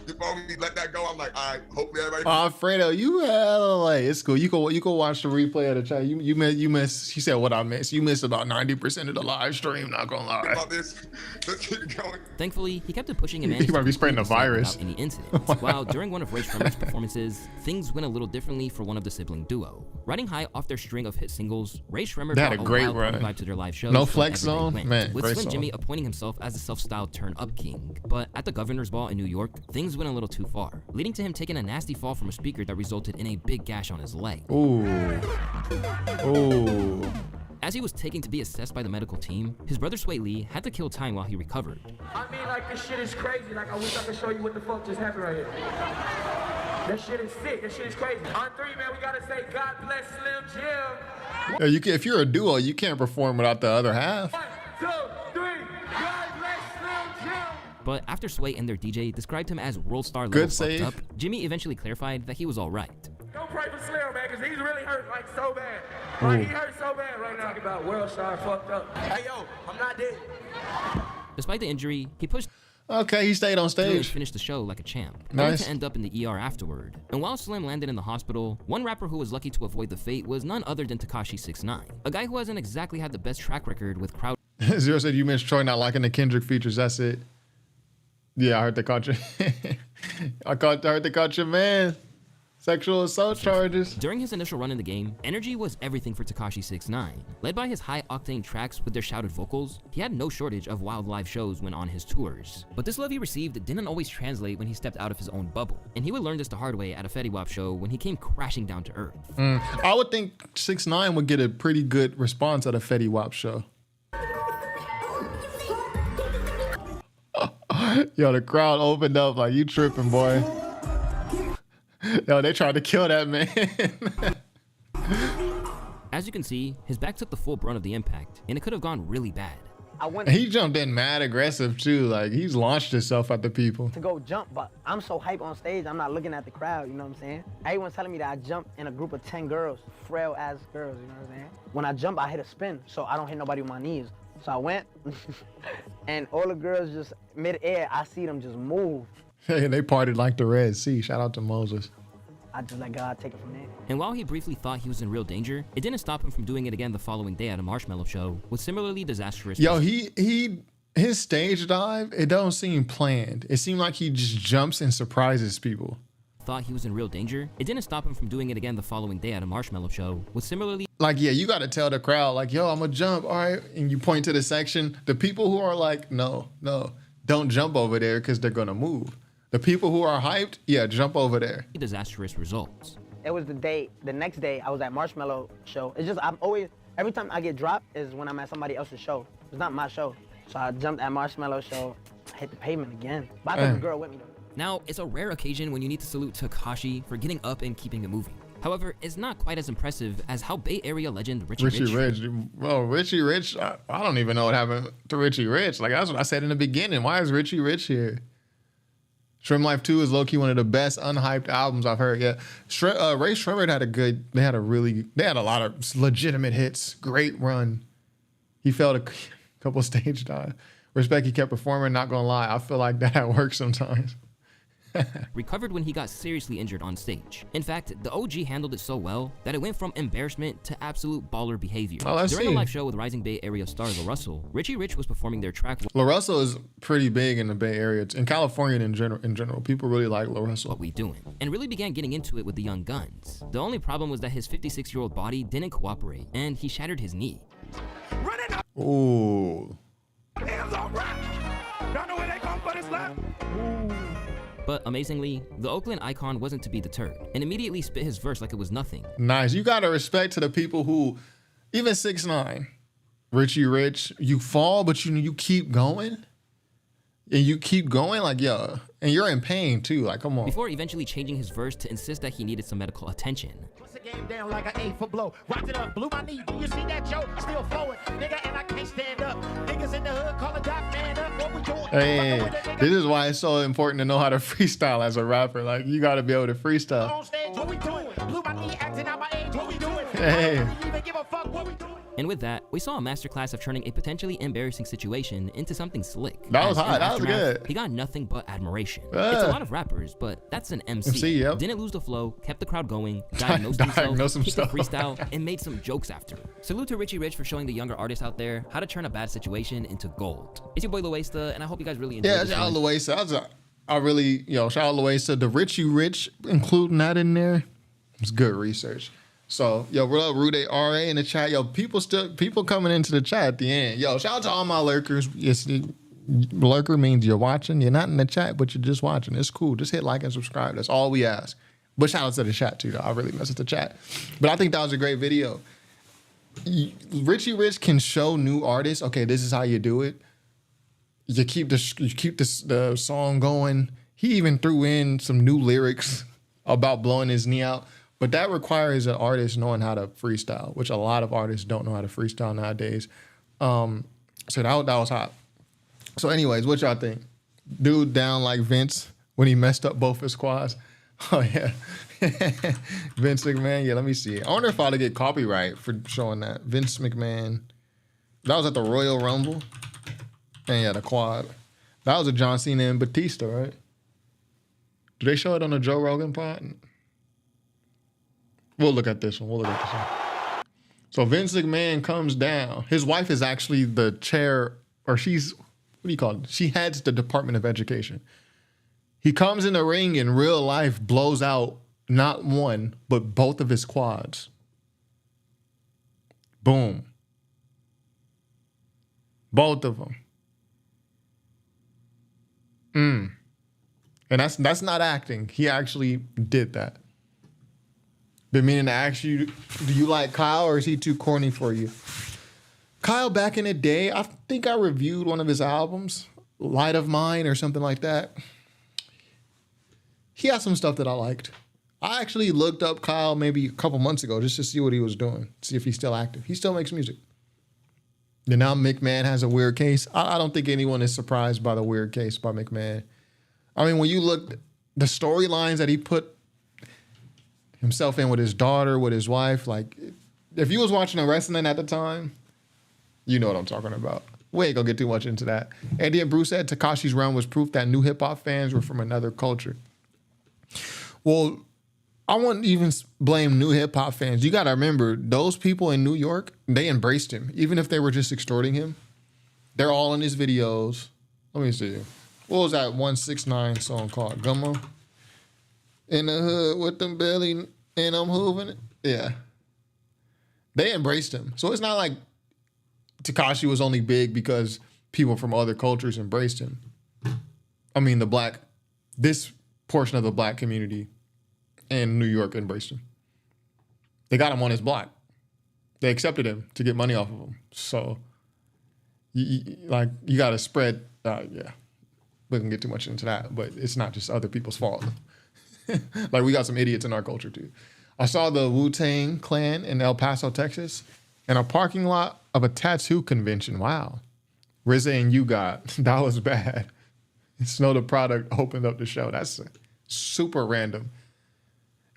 before we let that go, I'm like, all right, hopefully everybody. Alfredo, you hella late. It's cool. You go watch the replay of the chat. You missed. She said what I missed. You missed about 90% of the live stream. Not gonna lie. About this, let's keep it going. Thankfully, he kept it pushing and He might be spreading the virus. without any incident. While during one of Ray Shremmer's performances, things went a little differently for one of the sibling duo. Riding high off their string of hit singles, Ray Shremmer They had brought a great wild run. vibe to their live shows. No flex wherever they zone? went, Man, with great Slim song. Jimmy appointing himself as the self-styled turn-up king. But at the Governor's Ball in New York, things went a little too far, leading to him taking a nasty fall from a speaker that resulted in a big gash on his leg. Ooh. Ooh. As he was taken to be assessed by the medical team, his brother Sway Lee had to kill time while he recovered. I mean, like, this shit is crazy. Like, I wish I could show you what the fuck just happened right here. That shit is sick. That shit is crazy. On 3, man, we gotta say, God bless Slim Jim. Yeah, you can, if you're a duo, you can't perform without the other half. 1, 2, 3, God bless Slim Jim. But after Sway and their DJ described him as world star Good level fucked save. up, Jimmy eventually clarified that he was all right. Don't pray for Slim, man, because he's really hurt, like, so bad. Like, he hurt so bad right now. Talk about world star fucked up. Hey, yo, I'm not dead. Despite the injury, he pushed Okay, he stayed on through and stage. finished the show like a champ, only Nice. to end up in the ER afterward. And while Slim landed in the hospital, one rapper who was lucky to avoid the fate was none other than Tekashi 6ix9ine, a guy who hasn't exactly had the best track record with crowd. Zero said you mentioned Troy not liking the Kendrick features. That's it. Yeah, I heard they caught you. I heard they caught your man. Sexual assault charges. During his initial run in the game, energy was everything for Tekashi 6ix9ine. Led by his high-octane tracks with their shouted vocals, he had no shortage of wild live shows when on his tours. But this love he received didn't always translate when he stepped out of his own bubble, and he would learn this the hard way at a Fetty Wap show when he came crashing down to earth. I would think 6ix9ine would get a pretty good response at a Fetty Wap show. Yo, the crowd opened up like, you tripping, boy. Yo, they tried to kill that man. As you can see, his back took the full brunt of the impact, and it could have gone really bad. He jumped in mad aggressive too. Like, he's launched himself at the people. To go jump, but I'm so hype on stage, I'm not looking at the crowd, you know what I'm saying? Everyone's telling me that I jumped in a group of 10 girls, frail ass girls, you know what I'm saying? When I jump, I hit a spin, so I don't hit nobody with my knees. So I went, and all the girls just mid-air, I see them just move. Hey, they partied like the Red Sea. Shout out to Moses. I just let God take it from there. And while he briefly thought he was in real danger, it didn't stop him from doing it again the following day at a Marshmello show with similarly disastrous. Yo, his stage dive, it don't seem planned. It seemed like he just jumps and surprises people. Thought he was in real danger, it didn't stop him from doing it again the following day at a Marshmello show with similarly. Like, yeah, you got to tell the crowd, like, yo, I'm gonna jump, all right? And you point to the section. The people who are like, no, don't jump over there because they're gonna move. The people who are hyped, yeah, jump over there. Disastrous results. It was the next day I was at Marshmello show. It's just, I'm always, every time I get dropped is when I'm at somebody else's show. It's not my show. So I jumped at Marshmello show, hit the pavement again. But I took a girl with me though. Now, it's a rare occasion when you need to salute Tekashi for getting up and keeping it moving. However, it's not quite as impressive as how Bay Area legend Richie Rich. Well, Richie Rich, I don't even know what happened to Richie Rich. Like, that's what I said in the beginning. Why is Richie Rich here? Shrimp Life 2 is low-key one of the best unhyped albums I've heard. Yeah, Ray Shremmer they had a lot of legitimate hits. Great run. He felt a couple stage dives. Respect, he kept performing, not gonna lie. I feel like that at work sometimes. Recovered when he got seriously injured on stage. In fact, the OG handled it so well that it went from embarrassment to absolute baller behavior. During a live show with rising Bay Area star LaRussell, Richie Rich was performing their track. LaRussell is pretty big in the Bay Area. In California in general. People really like LaRussell. What we doing? And really began getting into it with the Young Guns. The only problem was that his 56-year-old body didn't cooperate, and he shattered his knee. Ooh. Hands on rap. Y'all know where they come for this lap? But amazingly, the Oakland icon wasn't to be deterred and immediately spit his verse like it was nothing. Nice. You got to respect to the people who, even 6ix9ine, Richie Rich, you fall, but you keep going. And you keep going, like, yo, and you're in pain too. Like, come on. Before eventually changing his verse to insist that he needed some medical attention. Puts the game down like an A for blow. Rocked it up, blew my knee. Do you see that, Joe? Still flowing. Nigga, and I can't stand up. Niggas in the hood call a doc man up. What we doing? Hey, this is why it's so important to know how to freestyle as a rapper. Like, you got to be able to freestyle. On stage, what we doing? Blew my knee, acting out my age. What we doing? Hey. I don't even give a fuck. What we doing? And with that, we saw a masterclass of turning a potentially embarrassing situation into something slick. That was As in hot. That was aftermath, good. He got nothing but admiration. Yeah. It's a lot of rappers, but that's an MC. MC, yep. Didn't lose the flow, kept the crowd going, diagnosed himself, kicked a freestyle, and made some jokes after. Salute to Richie Rich for showing the younger artists out there how to turn a bad situation into gold. It's your boy Louaista, and I hope you guys really enjoyed Yeah, this shout out one. Louaista. I really, shout out Louaista. The Richie Rich, including that in there, it's good research. So, what up, Rude RA in the chat? People coming into the chat at the end. Shout out to all my lurkers. Yes, lurker means you're watching. You're not in the chat, but you're just watching. It's cool. Just hit like and subscribe. That's all we ask. But shout out to the chat too, though. I really mess with the chat. But I think that was a great video. Richie Rich can show new artists, okay, this is how you do it. You keep the song going. He even threw in some new lyrics about blowing his knee out. But that requires an artist knowing how to freestyle, which a lot of artists don't know how to freestyle nowadays. So that was hot. So anyways, what y'all think? Dude down like Vince when he messed up both his quads. Oh, yeah. Vince McMahon. Yeah, let me see. I wonder if I'll get copyright for showing that. Vince McMahon. That was at the Royal Rumble. And yeah, the quad. That was a John Cena and Batista, right? Do they show it on the Joe Rogan pod? We'll look at this one. So Vince McMahon comes down. His wife is actually the chair, or she's, what do you call it? She heads the Department of Education. He comes in the ring in real life, blows out not one, but both of his quads. Boom. Both of them. And that's not acting. He actually did that. Been meaning to ask you, do you like Kyle or is he too corny for you? Kyle, back in the day, I think I reviewed one of his albums, Light of Mine or something like that. He had some stuff that I liked. I actually looked up Kyle maybe a couple months ago just to see what he was doing, see if he's still active. He still makes music. And now McMahon has a weird case. I don't think anyone is surprised by the weird case by McMahon. I mean, when you look, the storylines that he put himself in with his daughter, with his wife, like, if you was watching the wrestling at the time, you know what I'm talking about. We ain't gonna get too much into that. Andy and Bruce said Tekashi's run was proof that new hip-hop fans were from another culture. Well, I wouldn't even blame new hip-hop fans. You gotta remember, those people in New York, they embraced him. Even if they were just extorting him, they're all in his videos. Let me see. What was that 169 song called? Gummo? In the hood with them belly and I'm hooving it. Yeah. They embraced him. So it's not like Tekashi was only big because people from other cultures embraced him. I mean, this portion of the black community in New York embraced him. They got him on his block. They accepted him to get money off of him. So, you got to spread, yeah. We can get too much into that, but it's not just other people's fault. Like, we got some idiots in our culture, too. I saw the Wu-Tang Clan in El Paso, Texas, in a parking lot of a tattoo convention. Wow. RZA and You Got. That was bad. Snow the Product opened up the show. That's super random.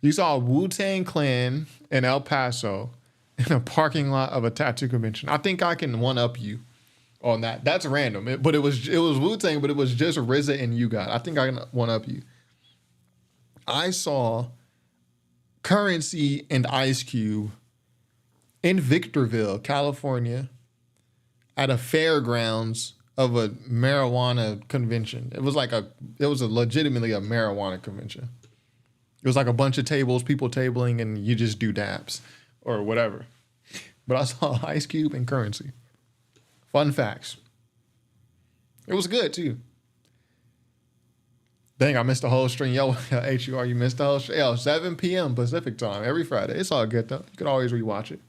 You saw Wu-Tang Clan in El Paso in a parking lot of a tattoo convention. I think I can one-up you on that. That's random. But it was Wu-Tang, but it was just RZA and You Got. I think I can one-up you. I saw Currency and Ice Cube in Victorville, California, at a fairgrounds of a marijuana convention. It was legitimately a marijuana convention. It was like a bunch of tables, people tabling, and you just do daps or whatever. But I saw Ice Cube and Currency. Fun facts. It was good, too. Dang, I missed the whole stream. Yo, HUR, you missed the whole stream. Yo, 7 p.m. Pacific time every Friday. It's all good, though. You can always rewatch it.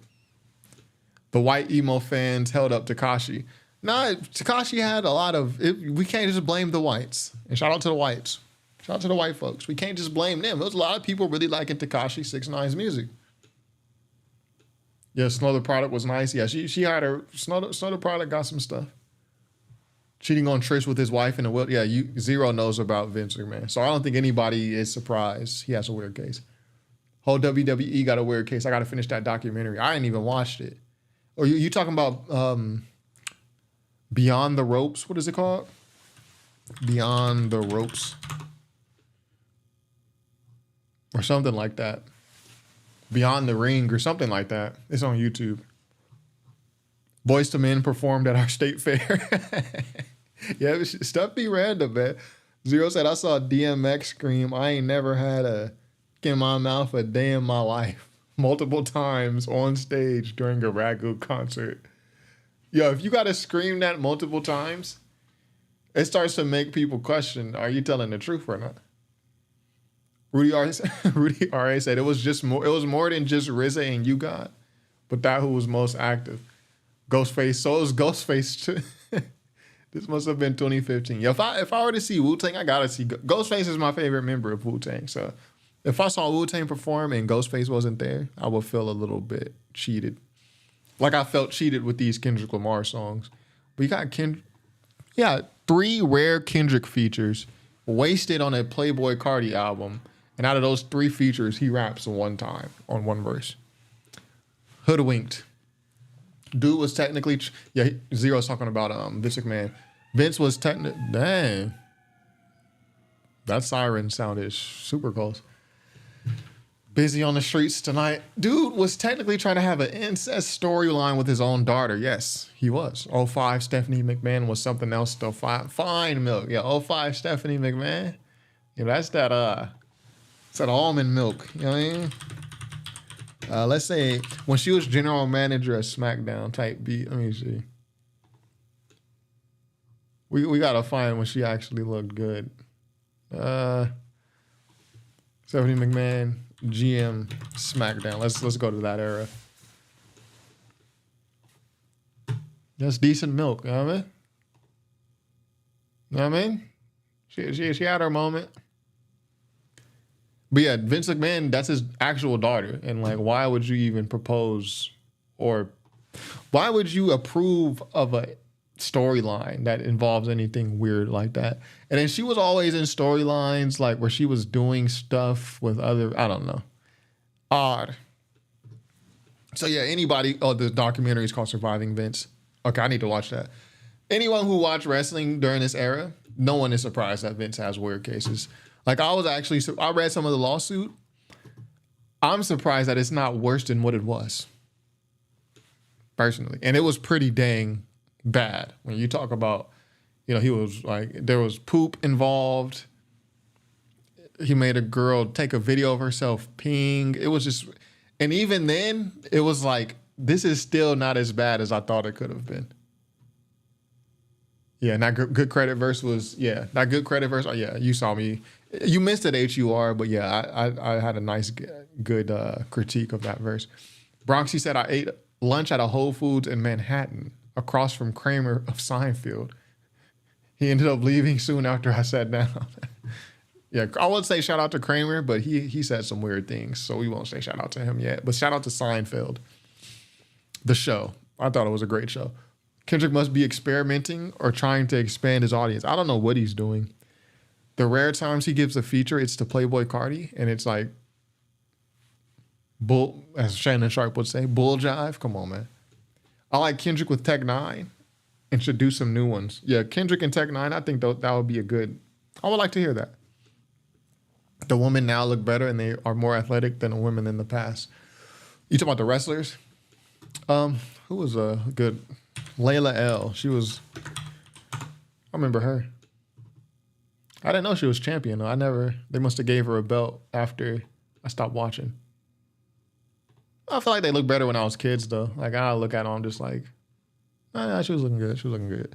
The white emo fans held up Tekashi. Nah, Tekashi had a lot of. We can't just blame the whites. And shout out to the whites. Shout out to the white folks. We can't just blame them. There's a lot of people really liking Tekashi 6ix9ine's music. Yeah, Snow the Product was nice. Yeah, she had her Snow the Product got some stuff. Cheating on Trish with his wife in a will. Yeah, Zero knows about Vince McMahon. So I don't think anybody is surprised he has a weird case. Whole WWE got a weird case. I got to finish that documentary. I ain't even watched it. Or you talking about Beyond the Ropes? What is it called? Beyond the Ropes. Or something like that. Beyond the Ring or something like that. It's on YouTube. Boyz II Men performed at our state fair. Yeah, stuff be random, man. Zero said, I saw DMX scream, I ain't never had a in my mouth a day in my life. Multiple times on stage during a Ragu concert. Yo, if you got to scream that multiple times, it starts to make people question, are you telling the truth or not? Rudy R.A. said it was more than just RZA and You God, but that who was most active. Ghostface, so it was Ghostface too. This must have been 2015. Yo, if I were to see Wu-Tang, I gotta see Ghostface is my favorite member of Wu-Tang. So if I saw Wu-Tang perform and Ghostface wasn't there, I would feel a little bit cheated. Like I felt cheated with these Kendrick Lamar songs. But you got Kendrick, 3 rare Kendrick features, wasted on a Playboy Carti album. And out of those 3 features, he raps one time on one verse. Hoodwinked. Dude was technically, Zero's talking about Vince McMahon. Vince was technically, dang. That siren sounded super close. Busy on the streets tonight. Dude was technically trying to have an incest storyline with his own daughter. Yes, he was. 05 Stephanie McMahon was something else though. Fine milk. Yeah, 05 Stephanie McMahon. Yeah, that's that almond milk. You know what I mean? Let's say when she was general manager at SmackDown type beat. Let me see. We gotta find when she actually looked good. Stephanie McMahon, GM, SmackDown. Let's go to that era. That's decent milk. You know what I mean? You know what I mean? She had her moment. But yeah, Vince McMahon, that's his actual daughter. And like, why would you even propose or why would you approve of a storyline that involves anything weird like that? And then she was always in storylines like where she was doing stuff with other, I don't know, odd. So yeah, the documentary is called Surviving Vince. Okay, I need to watch that. Anyone who watched wrestling during this era, no one is surprised that Vince has weird cases. Like I read some of the lawsuit. I'm surprised that it's not worse than what it was. Personally. And it was pretty dang bad. When you talk about, he was like, there was poop involved. He made a girl take a video of herself peeing. It was just, and even then, it was like, this is still not as bad as I thought it could have been. Yeah, and that good credit verse was, that good credit verse, you saw me. You missed it, HUR, but yeah, I had a nice, good critique of that verse. Bronxy said, I ate lunch at a Whole Foods in Manhattan, across from Kramer of Seinfeld. He ended up leaving soon after I sat down. Yeah, I would say shout out to Kramer, but he said some weird things, so we won't say shout out to him yet. But shout out to Seinfeld. The show. I thought it was a great show. Kendrick must be experimenting or trying to expand his audience. I don't know what he's doing. The rare times he gives a feature, it's to Playboy Carti, and it's like bull, as Shannon Sharp would say, bull jive. Come on, man. I like Kendrick with Tech 9 and should do some new ones. Yeah, Kendrick and Tech 9, I think that would be I would like to hear that. The women now look better and they are more athletic than the women in the past. You talking about the wrestlers? Who was a good... Layla L. I remember her. I didn't know she was champion though. They must have gave her a belt after I stopped watching. I feel like they look better when I was kids though. Like I look at them, I'm just like, she was looking good.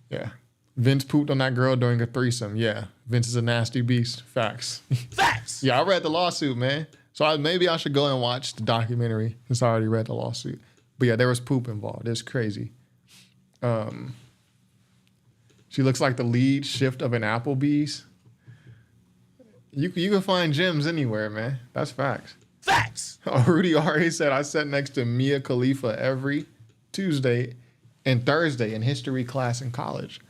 Yeah. Vince pooped on that girl during a threesome. Yeah. Vince is a nasty beast. Facts. Yeah, I read the lawsuit, man. So maybe I should go and watch the documentary since I already read the lawsuit. But yeah, there was poop involved. It's crazy. She looks like the lead shift of an Applebee's. You can find gems anywhere, man. That's facts. Facts. Rudy Ari said, I sat next to Mia Khalifa every Tuesday and Thursday in history class in college.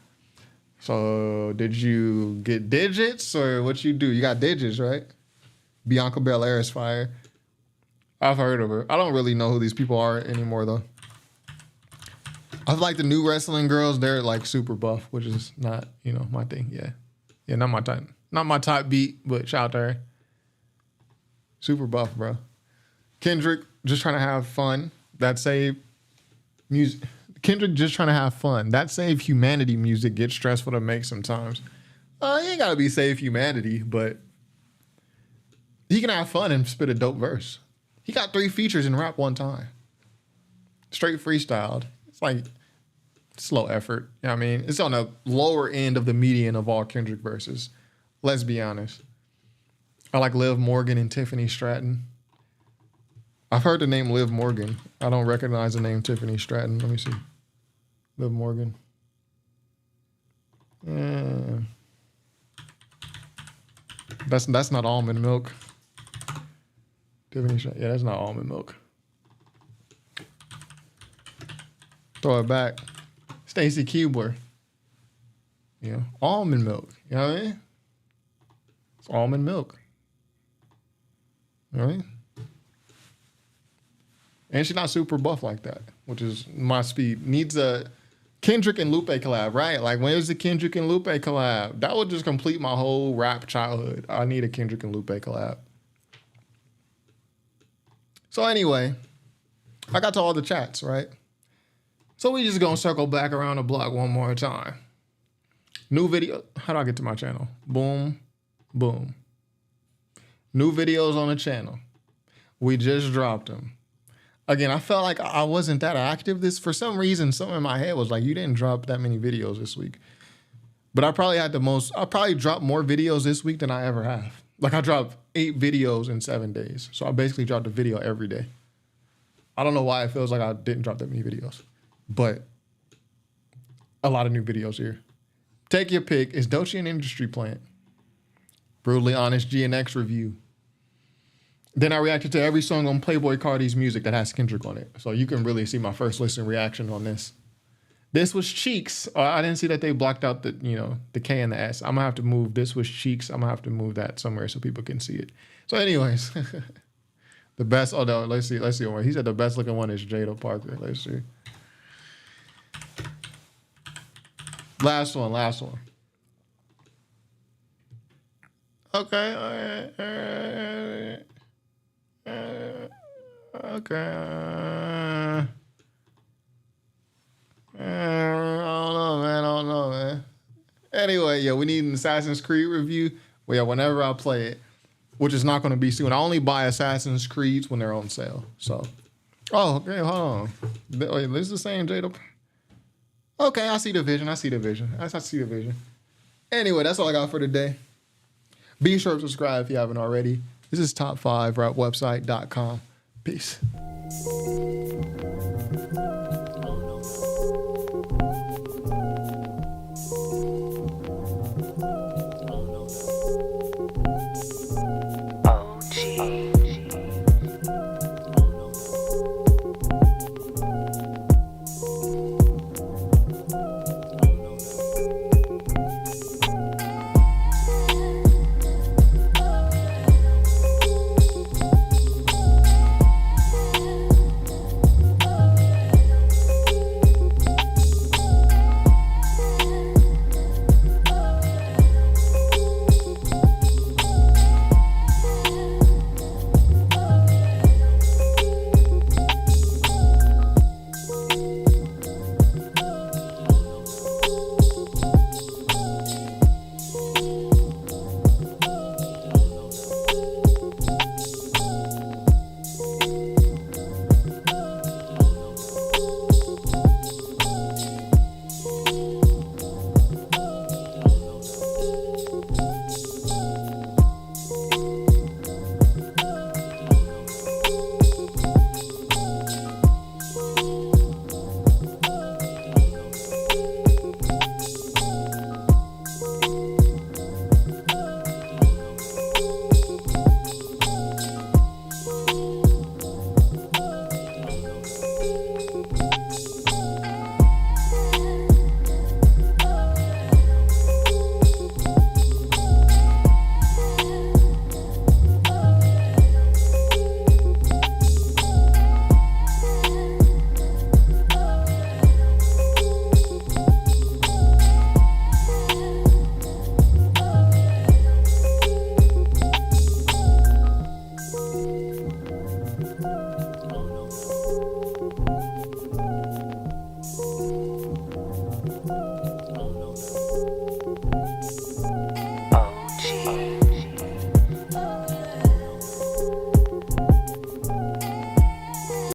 So did you get digits or what you do? You got digits, right? Bianca Belair is fire. I've heard of her. I don't really know who these people are anymore, though. I like the new wrestling girls. They're like super buff, which is not, my thing. Yeah, not my type. Not my type beat, but shout out to her. Super buff, bro. Kendrick just trying to have fun. That save music. Kendrick just trying to have fun. That Save Humanity music gets stressful to make sometimes. You ain't gotta be Save Humanity, but he can have fun and spit a dope verse. He got 3 features in rap one time. Straight freestyled. It's like slow effort. You know what I mean? It's on the lower end of the median of all Kendrick verses. Let's be honest. I like Liv Morgan and Tiffany Stratton. I've heard the name Liv Morgan. I don't recognize the name Tiffany Stratton. Let me see. Liv Morgan. That's not almond milk. Tiffany Stratton. Yeah, that's not almond milk. Throw it back. Stacy Keibler. Almond milk. You know what I mean? It's almond milk. All right? And she's not super buff like that, which is my speed. Needs a Kendrick and Lupe collab, right? Like, where's the Kendrick and Lupe collab? That would just complete my whole rap childhood. I need a Kendrick and Lupe collab. So anyway, I got to all the chats, right? So we just gonna circle back around the block one more time. New video. How do I get to my channel? Boom, boom. New videos on the channel. We just dropped them. Again, I felt like I wasn't that active. For some reason, something in my head was like, you didn't drop that many videos this week. But I probably dropped more videos this week than I ever have. Like, I dropped 8 videos in 7 days. So I basically dropped a video every day. I don't know why it feels like I didn't drop that many videos. But a lot of new videos here. Take your pick. Is Dolce an industry plant? Brutally Honest GNX review. Then I reacted to every song on Playboi Carti's music that has Kendrick on it. So you can really see my first listen reaction on this. This was Cheeks. I didn't see that they blocked out the K and the S. I'm gonna have to move This Was Cheeks. I'm gonna have to move that somewhere so people can see it. So anyways, the best, let's see one. He said the best looking one is Jada Parker. Let's see. Last one. Okay, all right. Okay. I don't know, man. Anyway, yeah, we need an Assassin's Creed review. Well, yeah, whenever I play it, which is not going to be soon. I only buy Assassin's Creeds when they're on sale. So, okay, hold on. Wait, this is the same Jada. Okay, I see the vision. I see the vision. Anyway, that's all I got for today. Be sure to subscribe if you haven't already. This is top5rapwebsite.com. Peace.